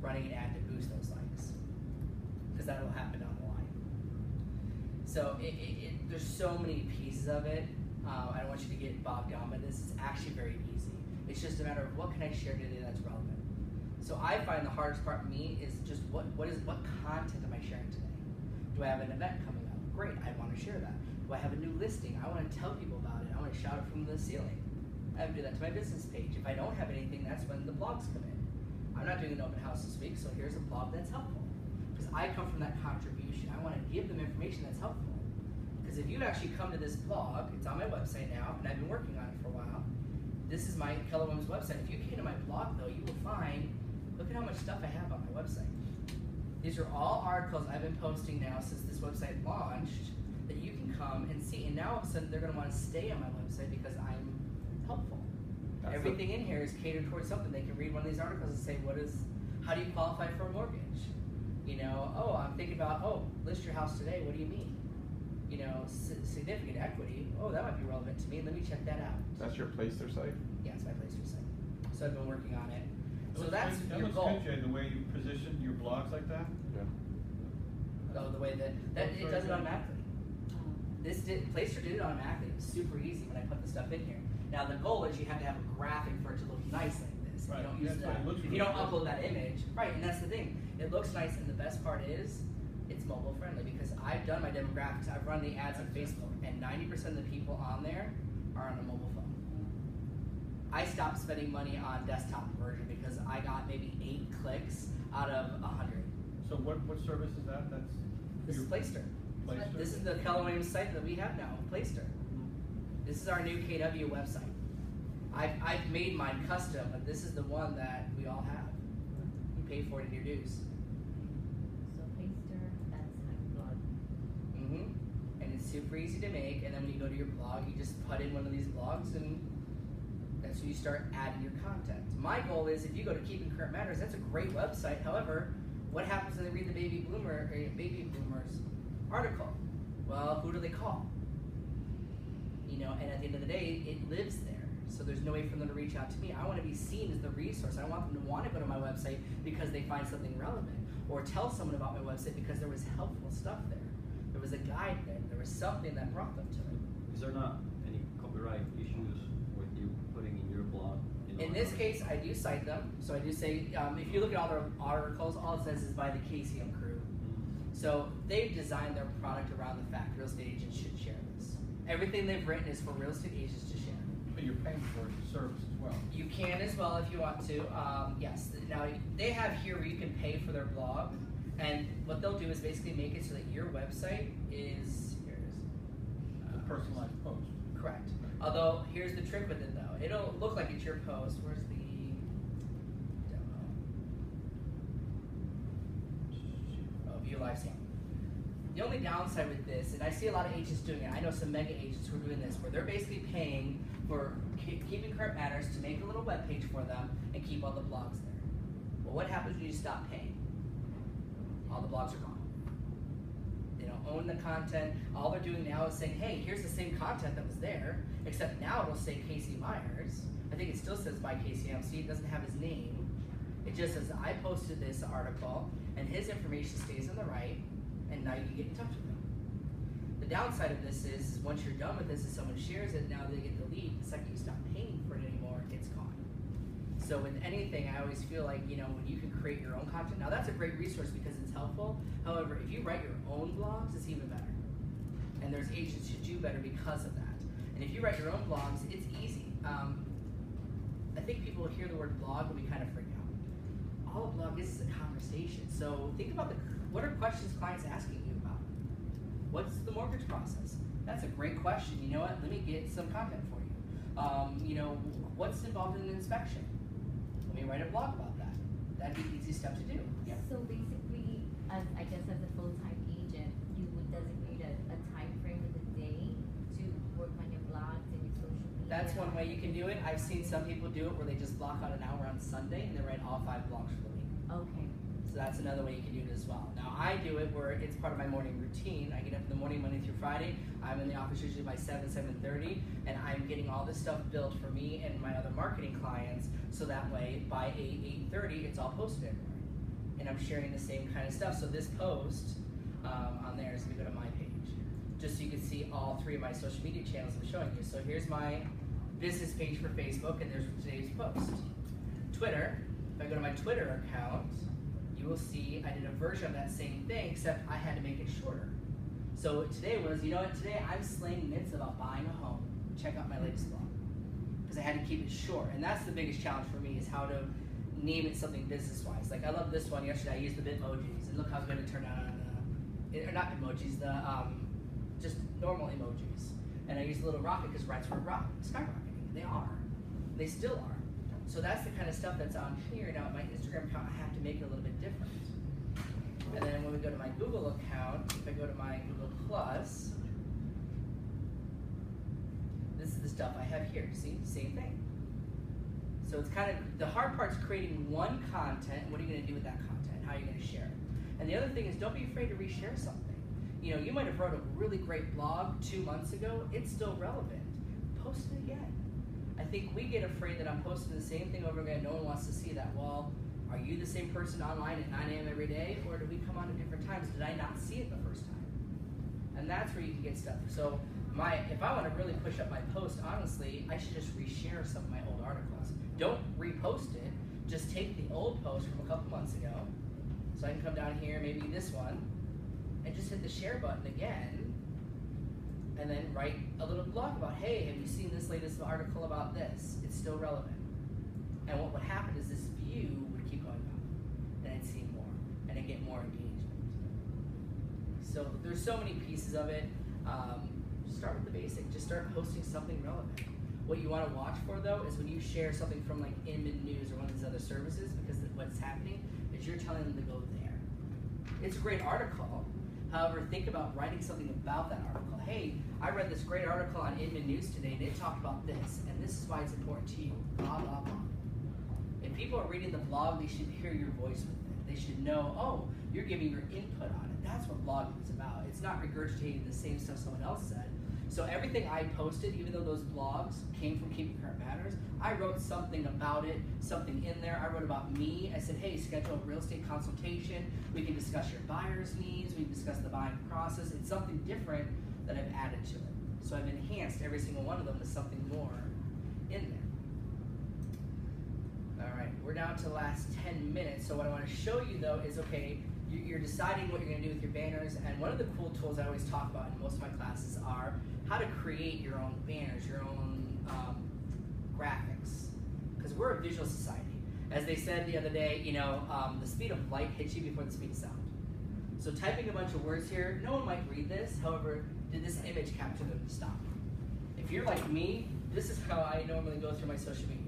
running an ad to boost those likes, because that will happen down the line. So there's so many pieces of it. I don't want you to get bogged down by this. It's actually very easy. It's just a matter of what can I share today that's relevant. So I find the hardest part for me is just what content am I sharing today? Do I have an event coming up? Great, I want to share that. Do I have a new listing? I want to tell people about it. I want to shout it from the ceiling. I would do that to my business page. If I don't have anything, that's when the blogs come in. I'm not doing an open house this week, so here's a blog that's helpful. Because I come from that contribution. I want to give them information that's helpful. Because if you actually come to this blog, it's on my website now, and I've been working on it for a while. This is my Keller Women's website. If you came to my blog, though, you will find, look at how much stuff I have on my website. These are all articles I've been posting now since this website launched that you can come and see. And now all of a sudden they're going to want to stay on my website because I'm helpful. Everything in here is catered towards something. They can read one of these articles and say, how do you qualify for a mortgage? You know, oh, I'm thinking about, list your house today. What do you mean? You know, significant equity. Oh, that might be relevant to me. Let me check that out. That's your Placer site? Yeah, it's my Placer site. So I've been working on it. So that's that your looks goal. good, Jay, the way you position your blogs like that. Yeah. Oh, the way that it does it automatically. Placer did it automatically. It was super easy when I put the stuff in here. Now the goal is you have to have a graphic for it to look nice like this. If Right. you don't use That's what that, it looks if you really don't good. upload that image, right? And that's the thing. It looks nice, and the best part is it's mobile friendly because I've done my demographics. I've run the ads on Facebook, and 90% of the people on there are on a mobile phone. I stopped spending money on desktop version because I got maybe 8 clicks out of 100. So what service is that? That's This is Playster. Playster? This is the Keller Williams site that we have now, Playster. This is our new KW website. I've made mine custom, but this is the one that we all have. You pay for it in your dues. So Playster, that's my blog. And it's super easy to make, and then when you go to your blog, you just put in one of these blogs, and that's when you start adding your content. My goal is if you go to Keeping Current Matters, that's a great website. However, what happens when they read the baby boomers article? Well, who do they call? You know, and at the end of the day, it lives there. So there's no way for them to reach out to me. I want to be seen as the resource. I want them to want to go to my website because they find something relevant, or tell someone about my website because there was helpful stuff there. There was a guide there. There was something that brought them to it. Is there not any copyright issues with you putting in your blog? In this case, I do cite them. So I do say, if you look at all their articles, all it says is by the KCM crew. So they've designed their product around the fact real estate agents should share this. Everything they've written is for real estate agents to share. But you're paying for the service as well. You can as well if you want to. Yes. Now they have here where you can pay for their blog, and what they'll do is basically make it so that your website is A personalized post. correct. Although here's the trick with it though. It'll look like it's your post. Where's the demo? Oh, view live stream. The only downside with this, and I see a lot of agents doing it. I know some mega agents who are doing this, where they're basically paying for Keeping Current Matters to make a little web page for them and keep all the blogs there. Well, what happens when you stop paying? All the blogs are gone. They don't own the content. All they're doing now is saying, hey, here's the same content that was there, except now it'll say Casey Myers. I think it still says by KCMC. It doesn't have his name. It just says, I posted this article, and his information stays on the right, and now you can get in touch with him. The downside of this is once you're done with this, if someone shares it, now they get the lead. The second you stop paying for it anymore, it's gone. So with anything, I always feel like, you know, when you can create your own content, now that's a great resource because it's helpful. However, if you write your own blogs, it's even better. And there's agents who do better because of that. And if you write your own blogs, it's easy. I think people hear the word blog and we kind of freak out. All a blog is a conversation. So think about what are questions clients asking you about? What's the mortgage process? That's a great question. You know what? Let me get some content for you. You know, what's involved in an inspection? Let me write a blog about that. That'd be an easy step to do. Yeah. So basically, as a full-time agent, you would designate a time frame of the day to work on your blogs and your social media. That's one way you can do it. I've seen some people do it where they just block out an hour on Sunday and they write all 5 blogs for the week. Okay. So that's another way you can do it as well. Now I do it where it's part of my morning routine. I get up in the morning, Monday through Friday. I'm in the office usually by 7:30, and I'm getting all this stuff built for me and my other marketing clients. So that way, by 8:30, it's all posted everywhere, and I'm sharing the same kind of stuff. So this post on there is going to go to my page, just so you can see all 3 of my social media channels I'm showing you. So here's my business page for Facebook, and there's today's post. Twitter. If I go to my Twitter account, you will see I did a version of that same thing, except I had to make it shorter. So today was, you know what, today I'm slaying myths about buying a home. Check out my latest blog. Because I had to keep it short. And that's the biggest challenge for me is how to name it something business-wise. Like I love this one yesterday, I used the Bitmojis, and look how good it turned out on, or not emojis, the just normal emojis. And I used a little rocket because rents were skyrocketing. They are. They still are. So that's the kind of stuff that's on here. Now, at my Instagram account, I have to make it a little bit different. And then when we go to my Google account, if I go to my Google Plus, this is the stuff I have here. See, same thing. So it's kind of, the hard part's creating one content. What are you going to do with that content? How are you going to share it? And the other thing is, don't be afraid to reshare something. You know, you might have wrote a really great blog 2 months ago. It's still relevant. Post it again. I think we get afraid that I'm posting the same thing over again. No one wants to see that. Well, are you the same person online at 9 a.m. every day, or do we come on at different times? Did I not see it the first time? And that's where you can get stuff. So If I want to really push up my post, honestly, I should just reshare some of my old articles. Don't repost it. Just take the old post from a couple months ago. So I can come down here, maybe this one, and just hit the share button again, and then write a little blog about, hey, have you seen this latest article about this? It's still relevant. And what would happen is this view would keep going up, and I'd see more, and I'd get more engagement. So there's so many pieces of it. Start with the basic. Just start posting something relevant. What you want to watch for, though, is when you share something from like Inman News or one of these other services, because what's happening is you're telling them to go there. It's a great article. However, think about writing something about that article. Hey, I read this great article on Inman News today, and it talked about this, and this is why it's important to you. Blah, blah, blah. If people are reading the blog, they should hear your voice with it. They should know, oh, you're giving your input on it. That's what blogging is about. It's not regurgitating the same stuff someone else said. So everything I posted, even though those blogs came from Keeping Current Matters, I wrote something about it, something in there. I wrote about me. I said, hey, schedule a real estate consultation. We can discuss your buyer's needs. We can discuss the buying process. It's something different that I've added to it. So I've enhanced every single one of them to something more in there. All right, we're down to the last 10 minutes. So what I want to show you, though, is, okay, you're deciding what you're going to do with your banners, and one of the cool tools I always talk about in most of my classes are how to create your own banners, your own graphics, because we're a visual society. As they said the other day, you know, the speed of light hits you before the speed of sound. So typing a bunch of words here, no one might read this. However, did this image capture them to stop? If you're like me, this is how I normally go through my social media.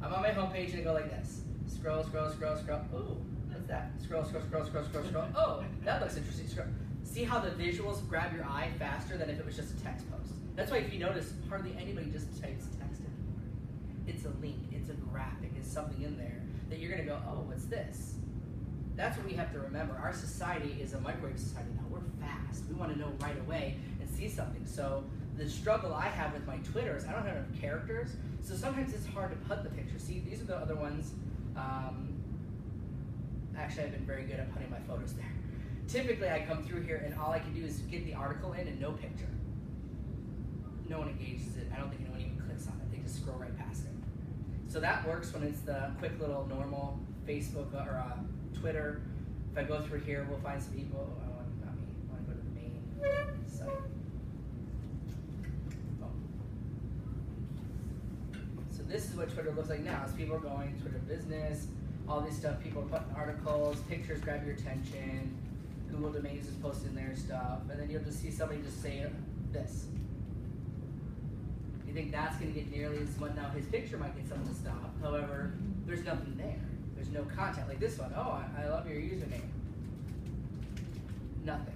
I'm on my homepage and I go like this. Scroll, scroll, scroll, scroll. Ooh, what's that? Scroll, scroll, scroll, scroll, scroll, scroll. Oh, that looks interesting. Scroll. See how the visuals grab your eye faster than if it was just a text post. That's why if you notice, hardly anybody just types text anymore. It's a link, it's a graphic, it's something in there that you're gonna go, oh, what's this? That's what we have to remember. Our society is a microwave society now. We're fast. We want to know right away and see something. So the struggle I have with my Twitter is I don't have enough characters, so sometimes it's hard to put the picture. See, these are the other ones. Actually, I've been very good at putting my photos there. Typically, I come through here and all I can do is get the article in and no picture. No one engages it. I don't think anyone even clicks on it. They just scroll right past it. So that works when it's the quick little normal Facebook or Twitter. If I go through here, we'll find some people. Not me. I want to go to the main site. Oh. So this is what Twitter looks like now. As people are going Twitter business, all this stuff. People are putting articles, pictures grab your attention. Google Domains is posting their stuff, and then you'll just see somebody just say this. You think that's going to get nearly as much? Now his picture might get someone to stop. However, there's nothing there. There's no content like this one. Oh, I love your username. Nothing.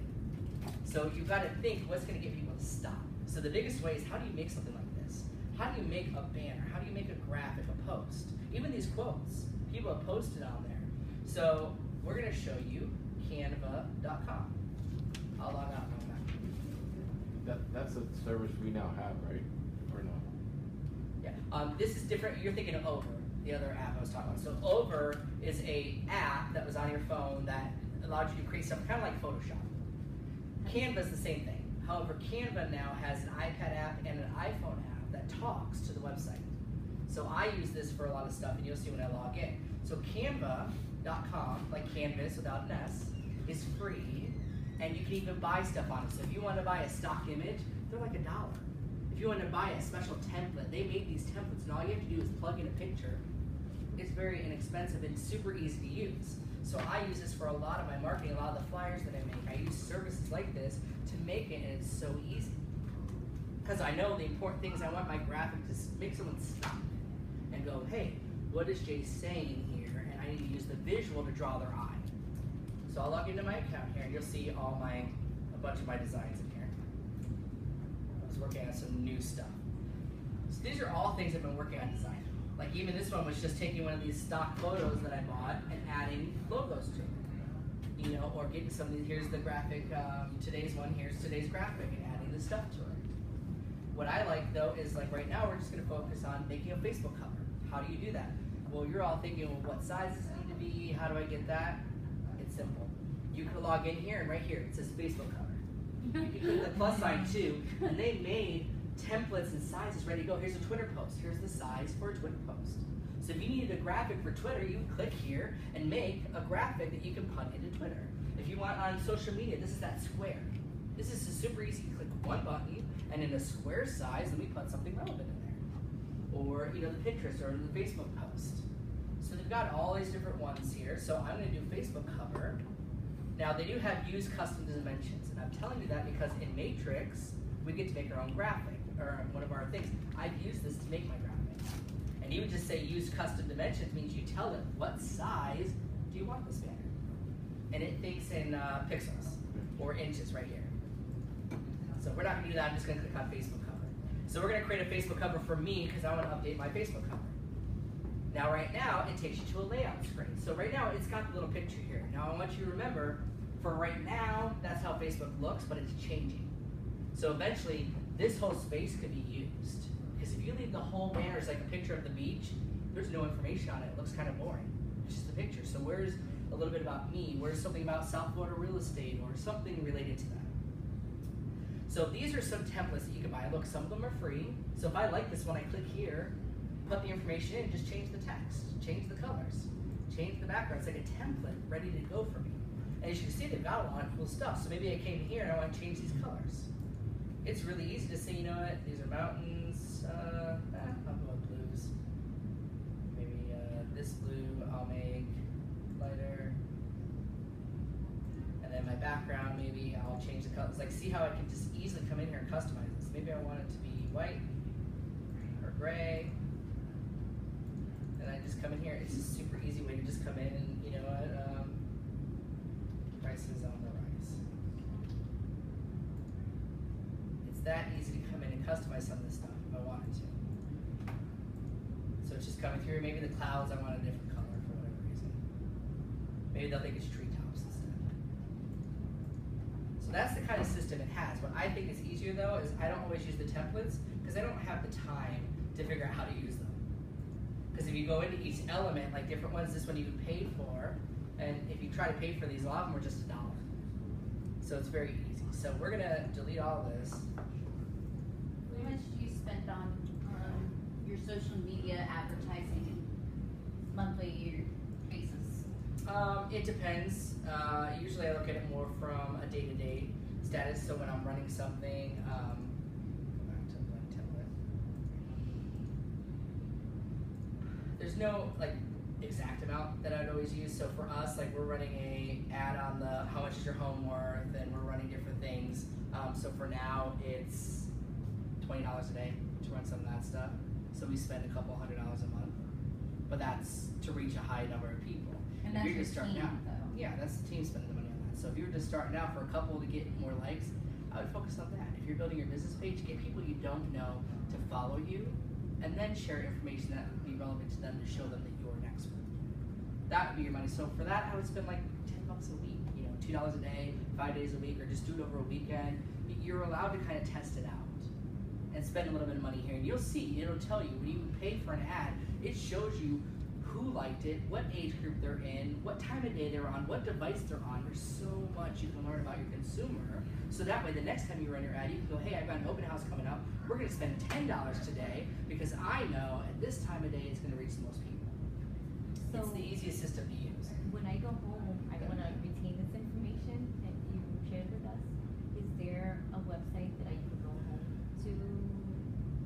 So you've got to think what's going to get people to stop. So the biggest way is how do you make something like this? How do you make a banner? How do you make a graphic, a post? Even these quotes, people have posted on there. So we're going to show you Canva.com. I'll log out and come back. That's a service we now have, right? Or no? Yeah. This is different. You're thinking of Over, the other app I was talking about. So Over is a app that was on your phone that allowed you to create stuff kind of like Photoshop. Canva is the same thing. However, Canva now has an iPad app and an iPhone app that talks to the website. So I use this for a lot of stuff, and you'll see when I log in. So Canva.com, like Canvas without an S, is free, and you can even buy stuff on it. So if you want to buy a stock image, they're like $1. If you want to buy a special template, they make these templates, and all you have to do is plug in a picture. It's very inexpensive and super easy to use. So I use this for a lot of my marketing, a lot of the flyers that I make. I use services like this to make it, and it's so easy. Because I know the important thing is I want my graphic to make someone stop and go, hey, what is Jay saying here? And I need to use the visual to draw their eye. So I'll log into my account here, and you'll see a bunch of my designs in here. I was working on some new stuff. So these are all things I've been working on designing. Like even this one was just taking one of these stock photos that I bought and adding logos to it. You know, or getting some of these, here's the graphic, today's one, here's today's graphic, and adding the stuff to it. What I like though is like right now we're just gonna focus on making a Facebook cover. How do you do that? Well, you're all thinking, well, what sizes need to be? How do I get that? It's simple. You can log in here and right here, it says Facebook cover. You can click the plus sign too, and they made templates and sizes ready to go. Here's a Twitter post. Here's the size for a Twitter post. So if you needed a graphic for Twitter, you would click here and make a graphic that you can put into Twitter. If you want on social media, this is that square. This is super easy. You click one button, and in a square size, let me put something relevant in there. Or the Pinterest or the Facebook post. So they've got all these different ones here. So I'm going to do Facebook cover. Now they do have use custom dimensions, and I'm telling you that because in Matrix, we get to make our own graphic, or one of our things. I've used this to make my graphic. And you would just say use custom dimensions means you tell it what size do you want this banner. And it thinks in pixels or inches right here. So we're not going to do that. I'm just going to click on Facebook cover. So we're going to create a Facebook cover for me because I want to update my Facebook cover. Now right now, it takes you to a layout screen. So right now, it's got the little picture here. Now I want you to remember, for right now, that's how Facebook looks, but it's changing. So eventually, this whole space could be used. Because if you leave the whole banner as like a picture of the beach, there's no information on it. It looks kind of boring. It's just a picture. So where's a little bit about me? Where's something about South Florida real estate or something related to that? So these are some templates that you can buy. Look, some of them are free. So if I like this one, I click here, put the information in, just change the text, change the colors, change the background. It's like a template ready to go for me. And as you can see, they've got a lot of cool stuff. So maybe I came here and I want to change these colors. It's really easy to say, you know what, these are mountains, I'll go with blues. Maybe this blue I'll make lighter. And then my background, maybe I'll change the colors. Like, see how I can just easily come in here and customize this. Maybe I want it to be white or gray. And I just come in here. It's just a super easy way to just come in and, you know what, prices on the rise. It's that easy to come in and customize some of this stuff if I wanted to. So it's just coming through. Maybe the clouds, I want a different color for whatever reason. Maybe they'll think it's treetops instead. So that's the kind of system it has. What I think is easier though is I don't always use the templates because I don't have the time to figure out how to use them. Because if you go into each element, like different ones, this one you can pay for, and if you try to pay for these, a lot of them are just $1. So it's very easy. So we're gonna delete all this. How much do you spend on your social media advertising monthly basis? It depends. Usually I look at it more from a day-to-day status. So when I'm running something, go back to the template. There's no like exact amount that I'd always use. So for us, like we're running a ad on the how much is your home worth, and we're running different things. So for now, it's $20 a day to run some of that stuff. So we spend a couple $100 a month, but that's to reach a high number of people. And If that's you're your just starting team, out, though. yeah, that's the team spending the money on that. So if you were just starting out for a couple to get more likes, I would focus on that. If you're building your business page, get people you don't know to follow you, and then share information that would be relevant to them to show them that you're an expert. That would be your money. So for that, I would spend like $10 a week, $2 a day, 5 days a week, or just do it over a weekend. You're allowed to kind of test it out and spend a little bit of money here, and you'll see, it'll tell you, when you pay for an ad, it shows you who liked it, what age group they're in, what time of day they're on, what device they're on. There's so much you can learn about your consumer, so that way the next time you run your ad, you can go, hey, I've got an open house coming up, we're gonna spend $10 today, because I know at this time of day it's gonna reach the most people. So It's the easiest system to use. when I go home, I want to retain this information that you shared with us. Is there a website that I can go home to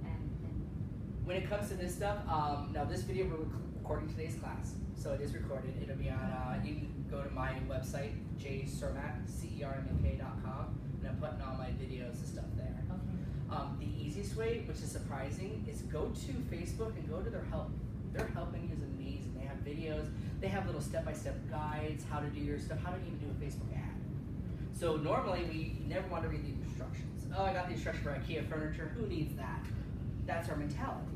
and When it comes to this stuff, now this video we're recording today's class, so it is recorded. It'll be on, you can go to my website, Cermak, CERMAK.com, and I'm putting all my videos and stuff there. okay. The easiest way, which is surprising, is go to Facebook and go to their help. Their help menu is amazing. They have videos, they have little step-by-step guides, how to do your stuff, how to even do a Facebook ad. So normally we never want to read the instructions. Oh, I got the instruction for IKEA furniture, who needs that? That's our mentality.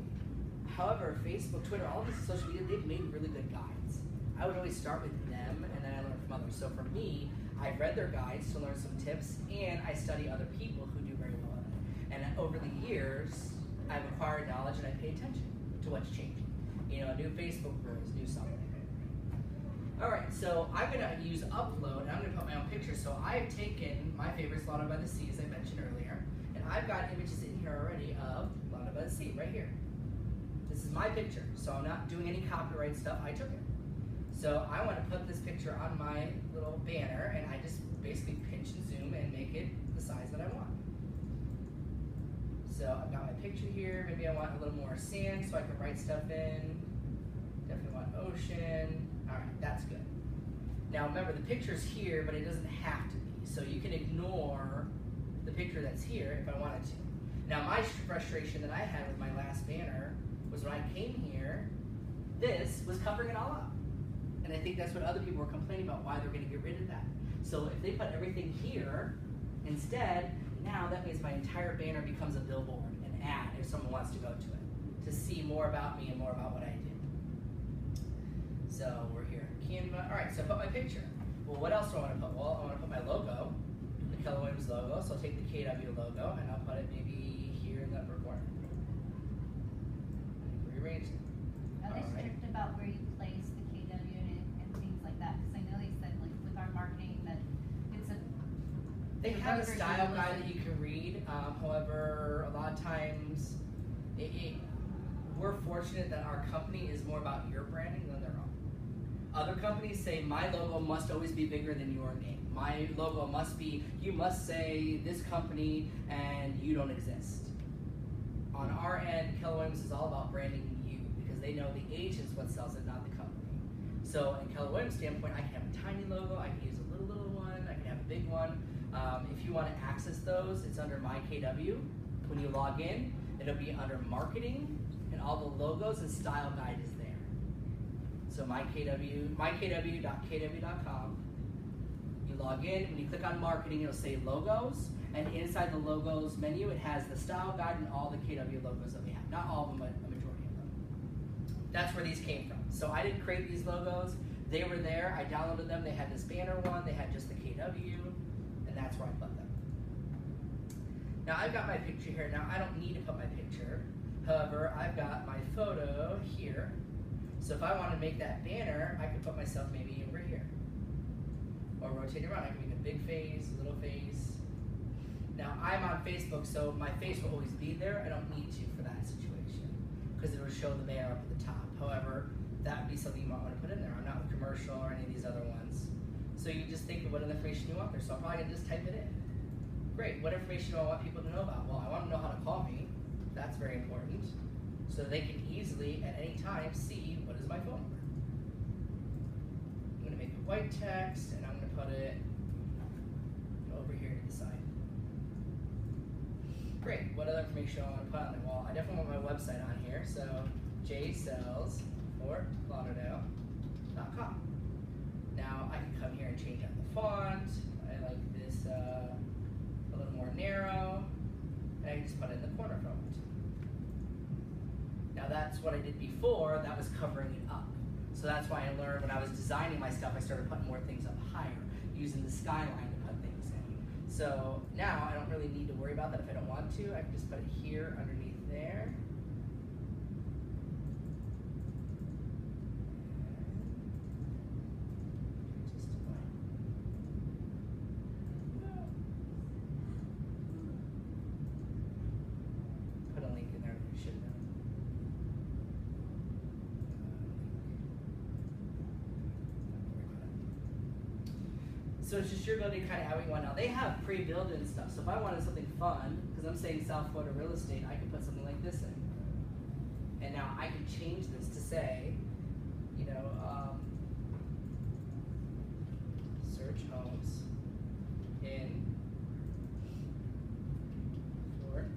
However, Facebook, Twitter, all these social media, they've made really good guides. I would always start with them and then I learn from others. So for me, I've read their guides to learn some tips, and I study other people who do very well at it. And over the years, I've acquired knowledge and I pay attention to what's changing. New Facebook rules, new something. Alright, so I'm going to use upload, and I'm going to put my own picture. So I've taken my favorite Slaughter by the Sea, as I mentioned earlier, and I've got images in here already of Slaughter by the Sea, right here. This is my picture, so I'm not doing any copyright stuff, I took it. So I want to put this picture on my little banner, and I just basically pinch and zoom and make it the size that I want. So I've got my picture here, maybe I want a little more sand so I can write stuff in. Definitely want ocean. Alright, that's good. Now remember, the picture's here, but it doesn't have to be. So you can ignore the picture that's here if I wanted to. Now my frustration that I had with my last banner was when I came here, this was covering it all up. And I think that's what other people were complaining about, why they're going to get rid of that. So if they put everything here instead, now that means my entire banner becomes a billboard, an ad, if someone wants to go to it, to see more about me and more about what I do. So we're here in Canva. All right, so I put my picture. Well, what else do I want to put? Well, I want to put my logo, the Keller Williams logo. So I'll take the KW logo and I'll put it maybe here in the upper corner. Rearrange it. Are they strict about where you place the KW and things like that? Because I know they said, like, with our marketing, that it's a... They have a style guide that you can read. However, a lot of times, we're fortunate that our company is more about your branding than their own. Other companies say, my logo must always be bigger than your name. My logo must be, you must say this company and you don't exist. On our end, Keller Williams is all about branding you because they know the agent's what sells it, not the company. So in Keller Williams' standpoint, I can have a tiny logo, I can use a little one, I can have a big one. If you want to access those, it's under My KW. When you log in, it'll be under marketing, and all the logos and style guide is there. So mykw.kw.com. You log in, when you click on marketing, it'll say logos, and inside the logos menu, it has the style guide and all the KW logos that we have. Not all of them, but a majority of them. That's where these came from. So I didn't create these logos. They were there, I downloaded them, they had this banner one, they had just the KW, and that's where I put them. Now I've got my picture here. Now I don't need to put my picture. However, I've got my photo here. So if I want to make that banner, I could put myself maybe over here. Or rotate it around. I can make a big face, a little face. Now I'm on Facebook, so my face will always be there. I don't need to for that situation because it will show the banner up at the top. However, that would be something you might want to put in there. I'm not a commercial or any of these other ones. So you just think of what information you want there. So I'm probably going to just type it in. Great, what information do I want people to know about? Well, I want to know how to call me. That's very important. So they can easily, at any time, see what is my phone number. I'm going to make it white text, and I'm going to put it over here to the side. Great, what other information do I want to put on there? Well, I definitely want my website on here, so jsalesfortlauderdale.com. Now, I can come here and change out the font. I like this a little more narrow, and I can just put it in the corner if I want to. Now that's what I did before, that was covering it up. So that's why I learned when I was designing my stuff, I started putting more things up higher, using the skyline to put things in. So now I don't really need to worry about that if I don't want to. I can just put it here underneath there. So it's just your ability to kind of how you want. Now they have pre-built in stuff. So if I wanted something fun, because I'm saying South Florida real estate, I can put something like this in. And now I can change this to say, you know, search homes in Fort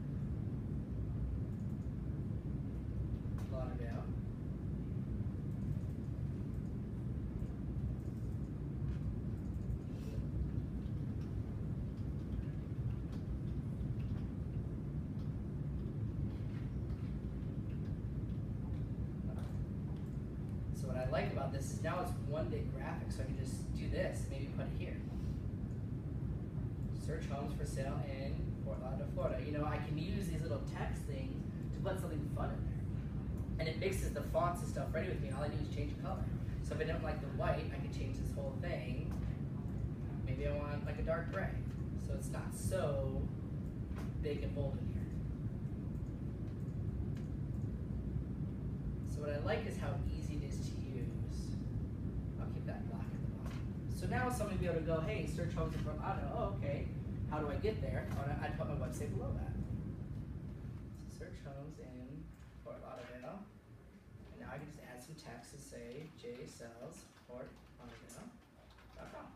Lauderdale. What I like about this is now it's one big graphic, so I can just do this, maybe put it here. Search homes for sale in Fort Lauderdale, Florida. You know, I can use these little text things to put something fun in there. And it mixes the fonts and stuff ready with me, and all I do is change the color. So if I don't like the white, I can change this whole thing. Maybe I want like a dark gray, so it's not so big and bold in here. So what I like is how easy it is to use. I'll keep that black at the bottom. So now somebody will be able to go, hey, search homes in Fort Lauderdale. Oh, okay. How do I get there? I'd put my website below that. So search homes in Fort Lauderdale. And now I can just add some text and say J sells Fort Lauderdale.com.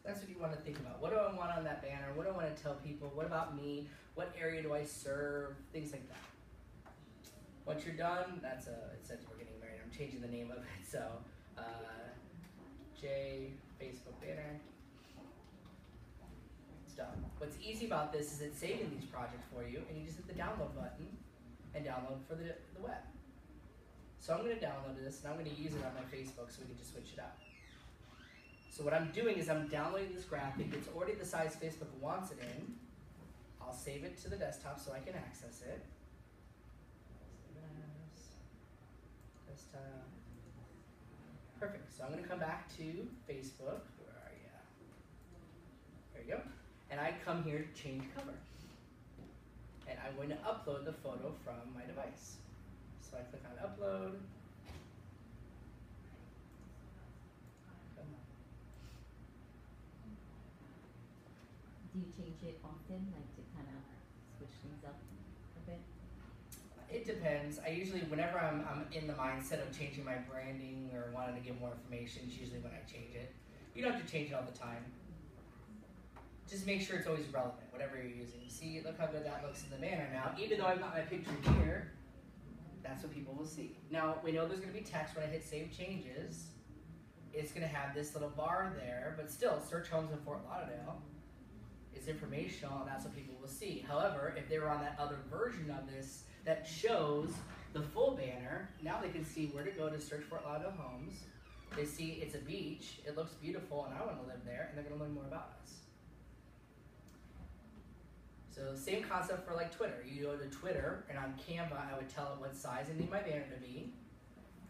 That's what you want to think about. What do I want on that banner? What do I want to tell people? What about me? What area do I serve? Things like that. Once you're done, it says we're getting married. I'm changing the name of it. So, J Facebook banner. It's done. What's easy about this is it's saving these projects for you, and you just hit the download button and download for the web. So I'm going to download this, and I'm going to use it on my Facebook so we can just switch it up. So what I'm doing is I'm downloading this graphic. It's already the size Facebook wants it in. I'll save it to the desktop so I can access it. Desktop. Perfect. So I'm going to come back to Facebook. Where are you? There you go. And I come here to change cover. And I'm going to upload the photo from my device. So I click on upload. Do you change it often, like to kind of switch things up a bit? It depends. I usually, whenever I'm in the mindset of changing my branding or wanting to give more information, it's usually when I change it. You don't have to change it all the time. Just make sure it's always relevant, whatever you're using. See, look how good that looks in the banner now. Even though I've got my picture here, that's what people will see. Now, we know there's going to be text when I hit Save Changes. It's going to have this little bar there, but still, search homes in Fort Lauderdale. It's informational, and that's what people will see. However, if they were on that other version of this that shows the full banner, now they can see where to go to search Fort Lauderdale homes. They see it's a beach, it looks beautiful, and I want to live there, and they're going to learn more about us. So same concept for like Twitter. You go to Twitter, and on Canva, I would tell it what size I need my banner to be.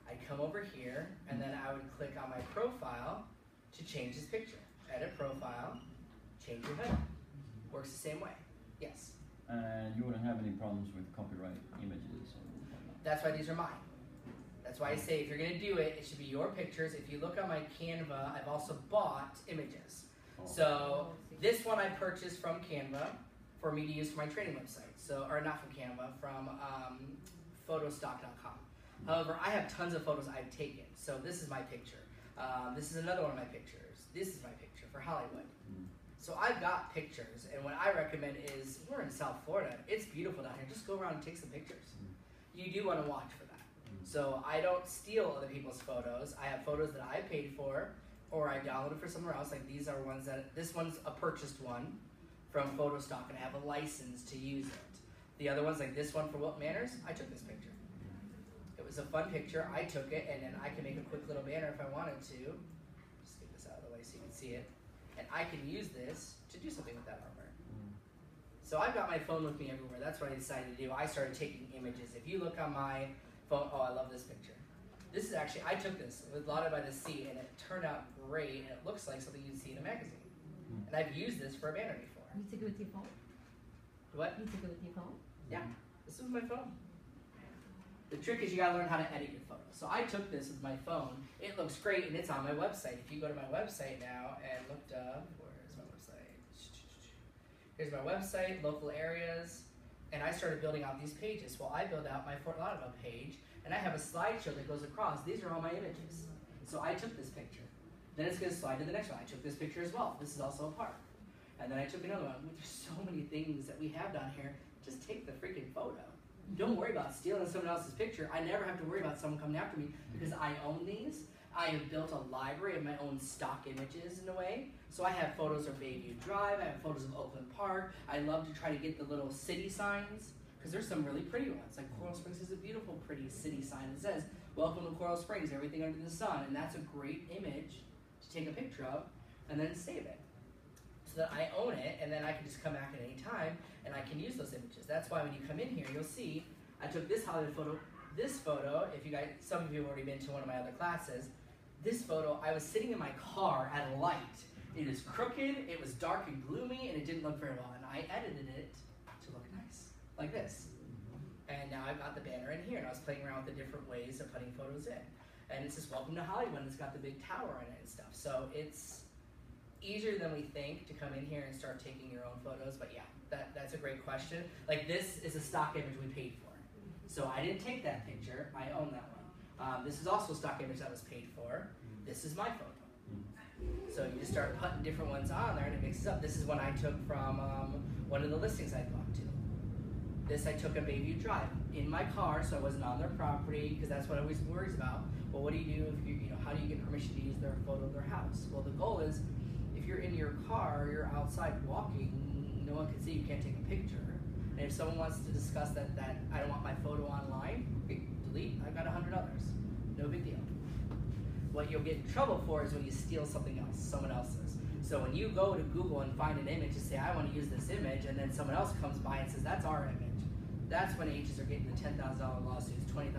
I'd come over here, and then I would click on my profile to change this picture. Edit profile, change your header. Works the same way. Yes? And you wouldn't have any problems with copyright images or whatnot. That's why these are mine. That's why I say if you're going to do it, it should be your pictures. If you look on my Canva, I've also bought images. Oh. So this one I purchased from Canva for me to use for my training website. So, or not from Canva, from photostock.com. However, I have tons of photos I've taken. So this is my picture. This is another one of my pictures. This is my picture for Hollywood. So I've got pictures, and what I recommend is, we're in South Florida. It's beautiful down here. Just go around and take some pictures. You do want to watch for that. So I don't steal other people's photos. I have photos that I paid for, or I downloaded for somewhere else. Like these are ones that, this one's a purchased one from Photostock, and I have a license to use it. The other ones, like this one for Wilt Manors, I took this picture. It was a fun picture. I took it, and then I can make a quick little banner if I wanted to. Just get this out of the way so you can see it. And I can use this to do something with that artwork. So I've got my phone with me everywhere. That's what I decided to do. I started taking images. If you look on my phone, oh, I love this picture. This is actually, I took this. It was lauded by the sea, and it turned out great, and it looks like something you'd see in a magazine. And I've used this for a banner before. You took it with your phone? What? You took it with your phone? Yeah, this is my phone. The trick is you gotta learn how to edit your photos. So I took this with my phone. It looks great, and it's on my website. If you go to my website now and looked up, where's my website? Here's my website, local areas, and I started building out these pages. Well, I built out my Fort Lauderdale page, and I have a slideshow that goes across. These are all my images. So I took this picture. Then it's gonna slide to the next one. I took this picture as well. This is also a park. And then I took another one. There's so many things that we have down here. Just take the freaking photo. Don't worry about stealing someone else's picture. I never have to worry about someone coming after me because I own these. I have built a library of my own stock images in a way. So I have photos of Bayview Drive. I have photos of Oakland Park. I love to try to get the little city signs because there's some really pretty ones. Like Coral Springs is a beautiful, pretty city sign that says, "Welcome to Coral Springs, everything under the sun." And that's a great image to to take a picture of and then save it. So that I own it, and then I can just come back at any time and I can use those images. That's why when you come in here, you'll see I took this holiday photo. This photo, if you guys, some of you have already been to one of my other classes, this photo, I was sitting in my car at a light. It was crooked, it was dark and gloomy, and it didn't look very well. And I edited it to look nice, like this. And now I've got the banner in here, and I was playing around with the different ways of putting photos in. And it says, welcome to Hollywood, and it's got the big tower in it and stuff. So it's easier than we think to come in here and start taking your own photos, but yeah, that's a great question. Like this is a stock image we paid for. So I didn't take that picture, I own that one. This is also a stock image that was paid for. This is my photo. So you just start putting different ones on there and it mixes up. This is one I took from one of the listings I talked to. This I took at Bayview Drive in my car, so I wasn't on their property, because that's what I always worries about. Well, what do you do if you know, how do you get permission to use their photo of their house? Well, the goal is, if you're in your car, you're outside walking, no one can see, you can't take a picture. And if someone wants to discuss that I don't want my photo online, delete, I've got 100 others. No big deal. What you'll get in trouble for is when you steal something else, someone else's. So when you go to Google and find an image and say, I want to use this image, and then someone else comes by and says, that's our image, that's when agents are getting the $10,000 lawsuits, $20,000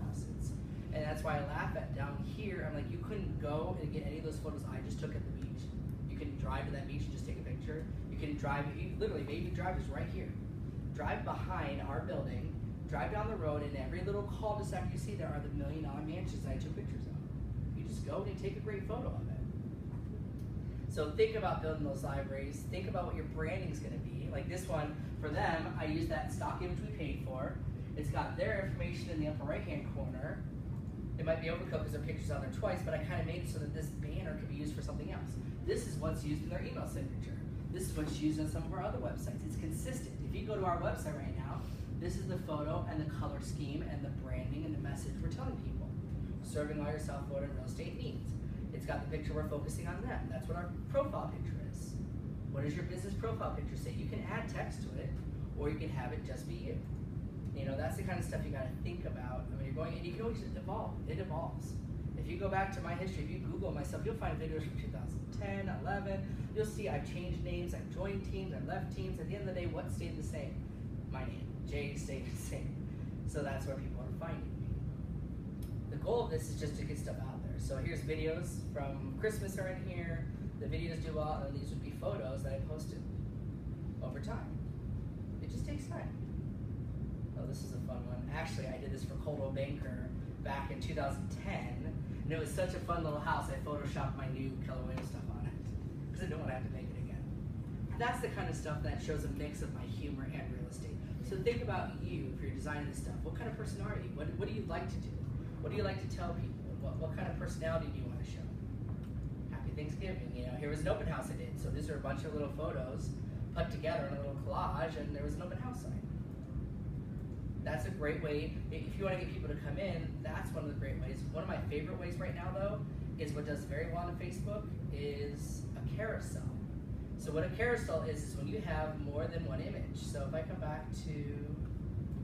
lawsuits. And that's why I laugh at down here, I'm like, you couldn't go and get any of those photos I just took at the beach. You can drive to that beach and just take a picture. You can drive, literally, Bayview Drive is right here. Drive behind our building, drive down the road, and every little cul-de-sac you see there are the $1 million mansions that I took pictures of. You just go and take a great photo of it. So think about building those libraries. Think about what your branding is going to be. Like this one, for them, I used that stock image we paid for. It's got their information in the upper right-hand corner. It might be overkill because their picture's on there twice, but I kind of made it so that this banner could be used for something else. This is what's used in their email signature. This is what's used on some of our other websites. It's consistent. If you go to our website right now, this is the photo and the color scheme and the branding and the message we're telling people. Serving all your South Florida real estate needs. It's got the picture we're focusing on them. That's what our profile picture is. What does your business profile picture say? You can add text to it, or you can have it just be you. You know, that's the kind of stuff you got to think about. I mean, you're going, and you can always evolve. It evolves. If you go back to my history, if you Google myself, you'll find videos from 2010, 11. You'll see I've changed names, I've joined teams, I've left teams. At the end of the day, what stayed the same? My name. Jay stayed the same. So that's where people are finding me. The goal of this is just to get stuff out there. So here's videos from Christmas are in here. The videos do well, and these would be photos that I posted over time. It just takes time. Oh, this is a fun one. Actually, I did this for Coldwell Banker back in 2010, and it was such a fun little house. I photoshopped my new Keller stuff on it because I don't want to have to make it again. That's the kind of stuff that shows a mix of my humor and real estate. So think about you if you're designing this stuff. What kind of person are you? What do you like to do? What do you like to tell people? What kind of personality do you want to show? Happy Thanksgiving. You know, here was an open house I did. So these are a bunch of little photos put together in a little collage, and there was an open house sign. That's a great way. If you want to get people to come in, that's one of the great ways. One of my favorite ways right now, though, is what does very well on Facebook is a carousel. So what a carousel is when you have more than one image. So if I come back to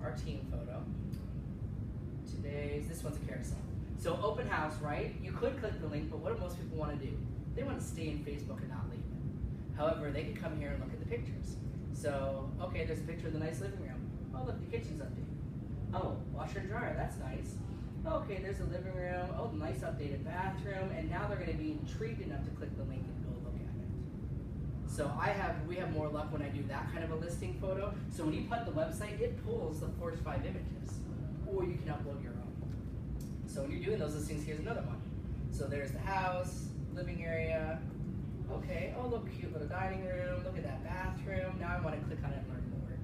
our team photo, this one's a carousel. So open house, right? You could click the link, but what do most people want to do? They want to stay in Facebook and not leave it. However, they can come here and look at the pictures. So, okay, there's a picture of the nice living room. Oh, look, the kitchen's updated. Oh, washer and dryer, that's nice. Okay, there's a living room. Oh, nice updated bathroom. And now they're going to be intrigued enough to click the link and go look at it. So we have more luck when I do that kind of a listing photo. So when you put the website, it pulls the 4 to 5 images. Or you can upload your own. So when you're doing those listings, here's another one. So there's the house, living area. Okay, oh look, cute little dining room. Look at that bathroom. Now I want to click on it and learn more.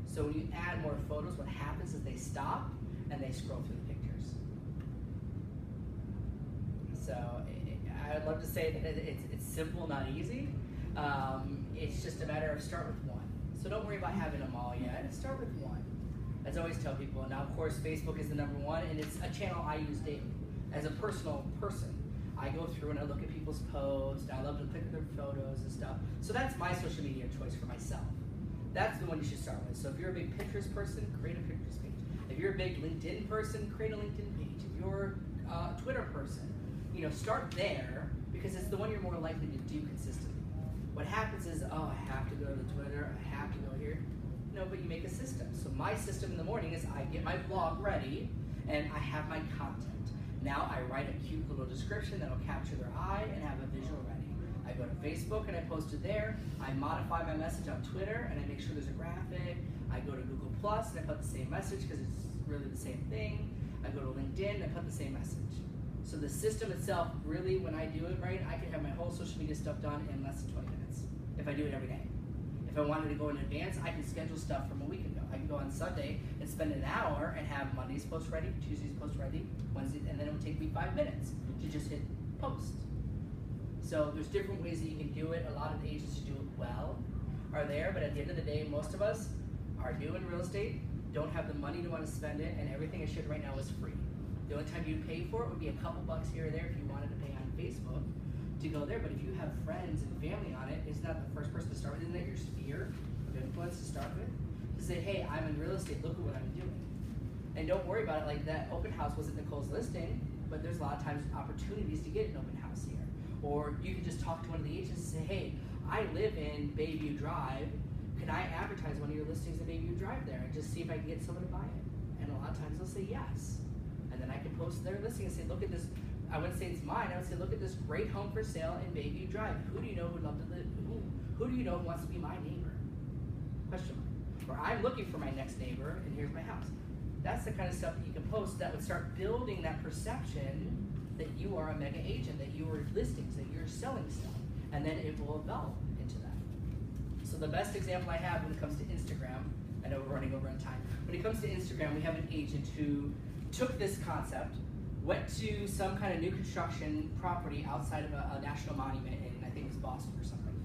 So when you add more photos, what happens is they stop and they scroll through the pictures. So I would love to say that it's simple, not easy. It's just a matter of start with one. So don't worry about having them all yet. Start with one. As I always tell people, now of course Facebook is the #1, and it's a channel I use daily. As a personal person, I go through and I look at people's posts, and I love to click at their photos and stuff. So that's my social media choice for myself. That's the one you should start with. So if you're a big pictures person, create a pictures page. If you're a big LinkedIn person, create a LinkedIn page. If you're a Twitter person, start there, because it's the one you're more likely to do consistently. What happens is, oh, I have to go to Twitter, I have to go here. No, but you make a system. So my system in the morning is I get my blog ready and I have my content. Now I write a cute little description that'll capture their eye and have a visual ready. I go to Facebook and I post it there. I modify my message on Twitter and I make sure there's a graphic. I go to Google Plus and I put the same message because it's really the same thing. I go to LinkedIn and I put the same message. So the system itself, really, when I do it right, I can have my whole social media stuff done in less than 20 minutes if I do it every day. If I wanted to go in advance, I can schedule stuff from a week ago. I can go on Sunday and spend an hour and have Monday's post ready, Tuesday's post ready, Wednesday, and then it would take me 5 minutes to just hit post. So there's different ways that you can do it. A lot of the agents who do it well are there, but at the end of the day, most of us are new in real estate, don't have the money to want to spend it, and everything I shared right now is free. The only time you pay for it would be a couple bucks here or there if you wanted to pay on Facebook to go there, but if you have friends and family on it, isn't that the first person to start with? Isn't that your sphere of influence to start with? To say, hey, I'm in real estate, look at what I'm doing. And don't worry about it, like that open house wasn't Nicole's listing, but there's a lot of times opportunities to get an open house here. Or you can just talk to one of the agents and say, hey, I live in Bayview Drive, can I advertise one of your listings in Bayview Drive there and just see if I can get someone to buy it? And a lot of times they'll say yes. And then I can post their listing and say, look at this. I wouldn't say it's mine. I would say, look at this great home for sale in Bayview Drive. Who do you know who would love to live? Who do you know who wants to be my neighbor? Question mark. Or I'm looking for my next neighbor, and here's my house. That's the kind of stuff that you can post that would start building that perception that you are a mega agent, that you are listings, that you're selling stuff, and then it will evolve into that. So the best example I have when it comes to Instagram, I know we're running over on time. When it comes to Instagram, we have an agent who took this concept, went to some kind of new construction property outside of a national monument in, I think it was Boston or something.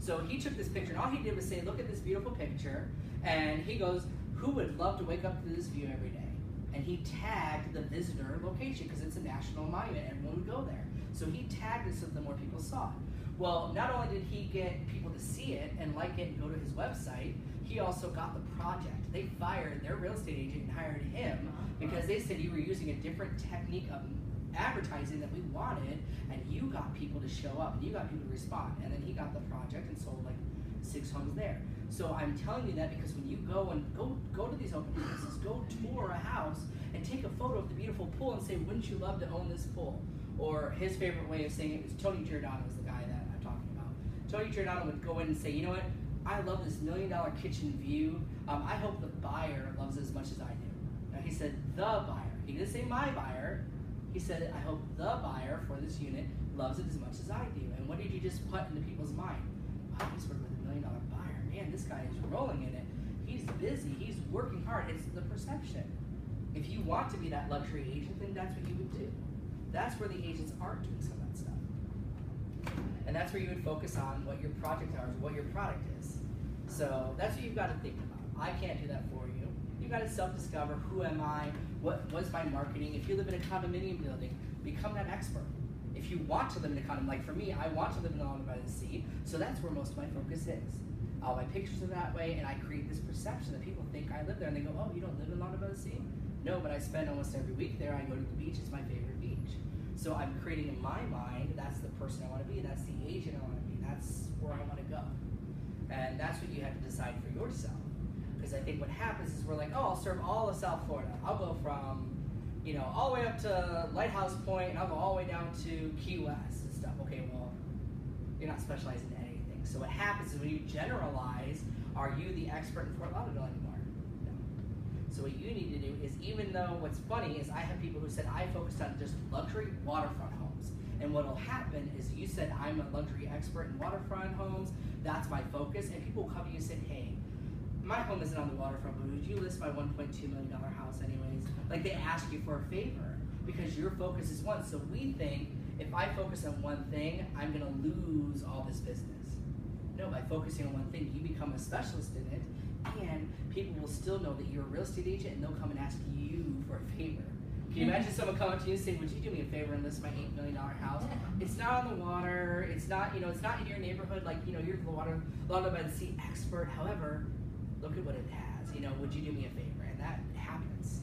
So he took this picture, and all he did was say, look at this beautiful picture, and he goes, who would love to wake up to this view every day? And he tagged the visitor location, because it's a national monument, everyone would go there. So he tagged it so that more people saw it. Well, not only did he get people to see it and like it and go to his website, he also got the project. They fired their real estate agent and hired him because they said you were using a different technique of advertising that we wanted, and you got people to show up and you got people to respond. And then he got the project and sold like 6 homes there. So I'm telling you that because when you go to these open houses, go tour a house and take a photo of the beautiful pool and say, wouldn't you love to own this pool? Or his favorite way of saying it is Tony Giordano is the guy that I'm talking about. Tony Giordano would go in and say, you know what? I love this $1 million kitchen view. I hope the buyer loves it as much as I do. Now he said the buyer. He didn't say my buyer. He said, I hope the buyer for this unit loves it as much as I do. And what did you just put into people's mind? Wow, he's working with $1 million buyer. Man, this guy is rolling in it. He's busy. He's working hard. It's the perception. If you want to be that luxury agent, then that's what you would do. That's where the agents aren't doing some of that stuff. And that's where you would focus on what your project hours, what your product is. So that's what you've got to think about. I can't do that for you. You've got to self-discover, who am I, what's my marketing. If you live in a condominium building, become that expert. If you want to live in a condominium, like for me, I want to live in a London by the Sea, so that's where most of my focus is. All my pictures are that way, and I create this perception that people think I live there, and they go, oh, you don't live in London by the Sea? No, but I spend almost every week there. I go to the beach, it's my favorite beach. So I'm creating in my mind, that's the person I want to be, that's the agent I want to be, that's where I want to go. And that's what you have to decide for yourself. Because I think what happens is we're like, oh, I'll serve all of South Florida. I'll go from, all the way up to Lighthouse Point, and I'll go all the way down to Key West and stuff. Okay, well, you're not specializing in anything. So what happens is when you generalize, are you the expert in Fort Lauderdale anymore? No. So what you need to do is, even though what's funny is I have people who said I focused on just luxury waterfront homes. And what will happen is you said I'm a luxury expert in waterfront homes, that's my focus, and people will come to you and say, hey, my home isn't on the waterfront, but would you list my $1.2 million house anyways? Like, they ask you for a favor because your focus is one. So we think if I focus on one thing, I'm gonna lose all this business. No, by focusing on one thing, you become a specialist in it, and people will still know that you're a real estate agent, and they'll come and ask you for a favor. Can you imagine someone coming to you and saying, would you do me a favor and list my $8 million house? It's not on the water, it's not, it's not in your neighborhood, like, you're the London by the Sea expert. However, look at what it has. Would you do me a favor? And that happens.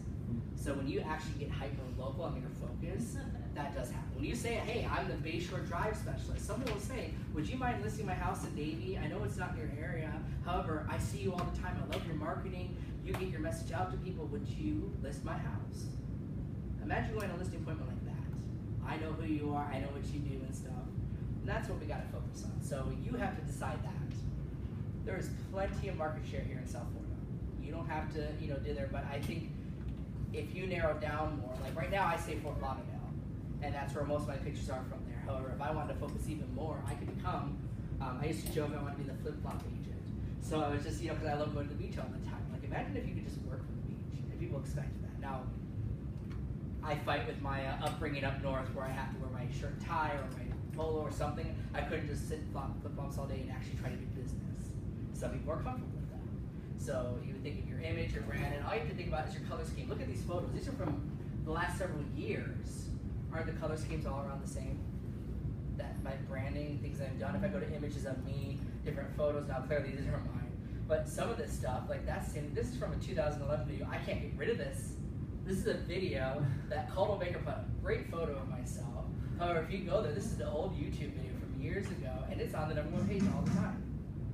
So when you actually get hyper local and your focus, that does happen. When you say, hey, I'm the Bayshore Drive specialist, someone will say, would you mind listing my house in Davie? I know it's not in your area. However, I see you all the time. I love your marketing. You get your message out to people. Would you list my house? Imagine going to a listing appointment like that. I know who you are. I know what you do and stuff. And that's what we got to focus on. So you have to decide that. There is plenty of market share here in South Florida. You don't have to, do there, but I think if you narrow down more, like right now I say Fort Lauderdale, and that's where most of my pictures are from there. However, if I wanted to focus even more, I could become, I used to joke I wanted to be the flip-flop agent. So I was just, because I love going to the beach all the time. Like imagine if you could just work from the beach, and people expect that. Now, I fight with my upbringing up north where I have to wear my shirt and tie or my polo or something. I couldn't just sit and flip-flops all day and actually try to do business. Some people are comfortable with that. So you would think of your image, your brand, and all you have to think about is your color scheme. Look at these photos. These are from the last several years. Aren't the color schemes all around the same? That my branding, things I've done. If I go to images of me, different photos, now clearly these are mine. But some of this stuff, like that's the same. This is from a 2011 video. I can't get rid of this. This is a video that Caldwell Baker put a great photo of myself. However, if you go there, this is the old YouTube video from years ago, and it's on the #1 page all the time.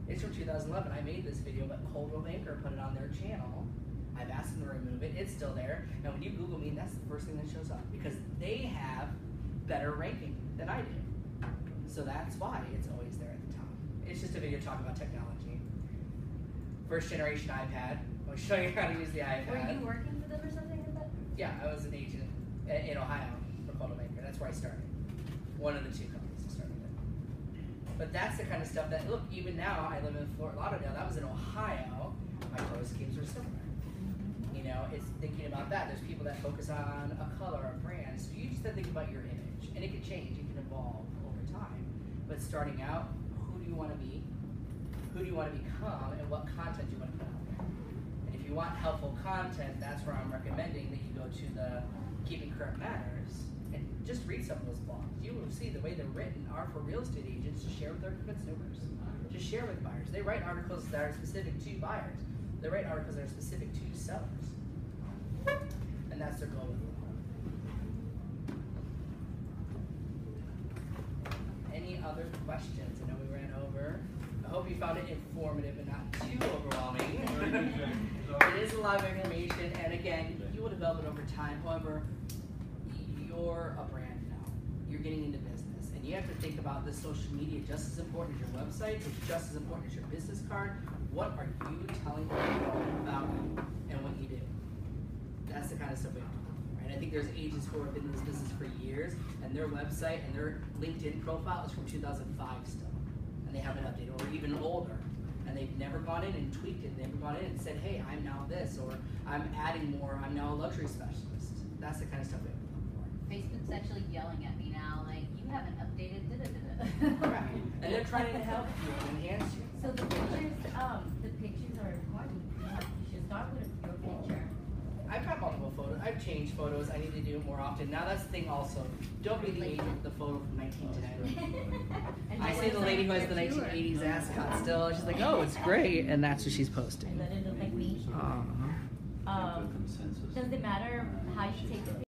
It's from 2011. I made this video, but Caldwell Baker put it on their channel. I've asked them to remove it. It's still there. And when you Google me, that's the first thing that shows up because they have better ranking than I do. So that's why it's always there at the top. It's just a video talking about technology. First generation iPad. I'll show you how to use the iPad. Were you working for them or something like that? Yeah, I was an agent in Ohio for Caldwell Baker. That's where I started. One of the two companies I started with. But that's the kind of stuff that, look, even now, I live in Fort Lauderdale. That was in Ohio. My color schemes were similar. It's thinking about that. There's people that focus on a color, a brand. So you just have to think about your image. And it can change. It can evolve over time. But starting out, who do you want to be? Who do you want to become? And what content do you want to put out there? And if you want helpful content, that's where I'm recommending that you go to the Keeping Current Matters and just read some of those blogs. You will see the way they're written are for real estate agents to share with their consumers, to share with buyers. They write articles that are specific to buyers. They write articles that are specific to sellers. And that's their goal with it. Any other questions? I know we ran over. I hope you found it informative and not too overwhelming. It is a lot of information, and again, you will develop it over time. However, you're a brand now. You're getting into business, and you have to think about the social media just as important as your website. It's just as important as your business card. What are you telling people about you and what you do? That's the kind of stuff we have to do. Right? I think there's agents who have been in this business for years, and their website and their LinkedIn profile is from 2005 still, and they haven't updated, or even older. And they've never gone in and tweaked it. They've never gone in and said, hey, I'm now this, or I'm adding more, I'm now a luxury specialist. That's the kind of stuff we have to look for. Facebook's actually yelling at me now, like, you haven't updated da-da-da-da. Right. And they're trying to help you and enhance you. So the pictures are important. You should start with your picture. I've got multiple photos. I've changed photos. I need to do it more often. Now that's the thing also. Don't be the agent with the photo from 1910. I say the lady who has the 1980s ascot still. She's like, oh, it's great. And that's what she's posting. And then it look like me. Uh-huh. Does it matter how you take the picture?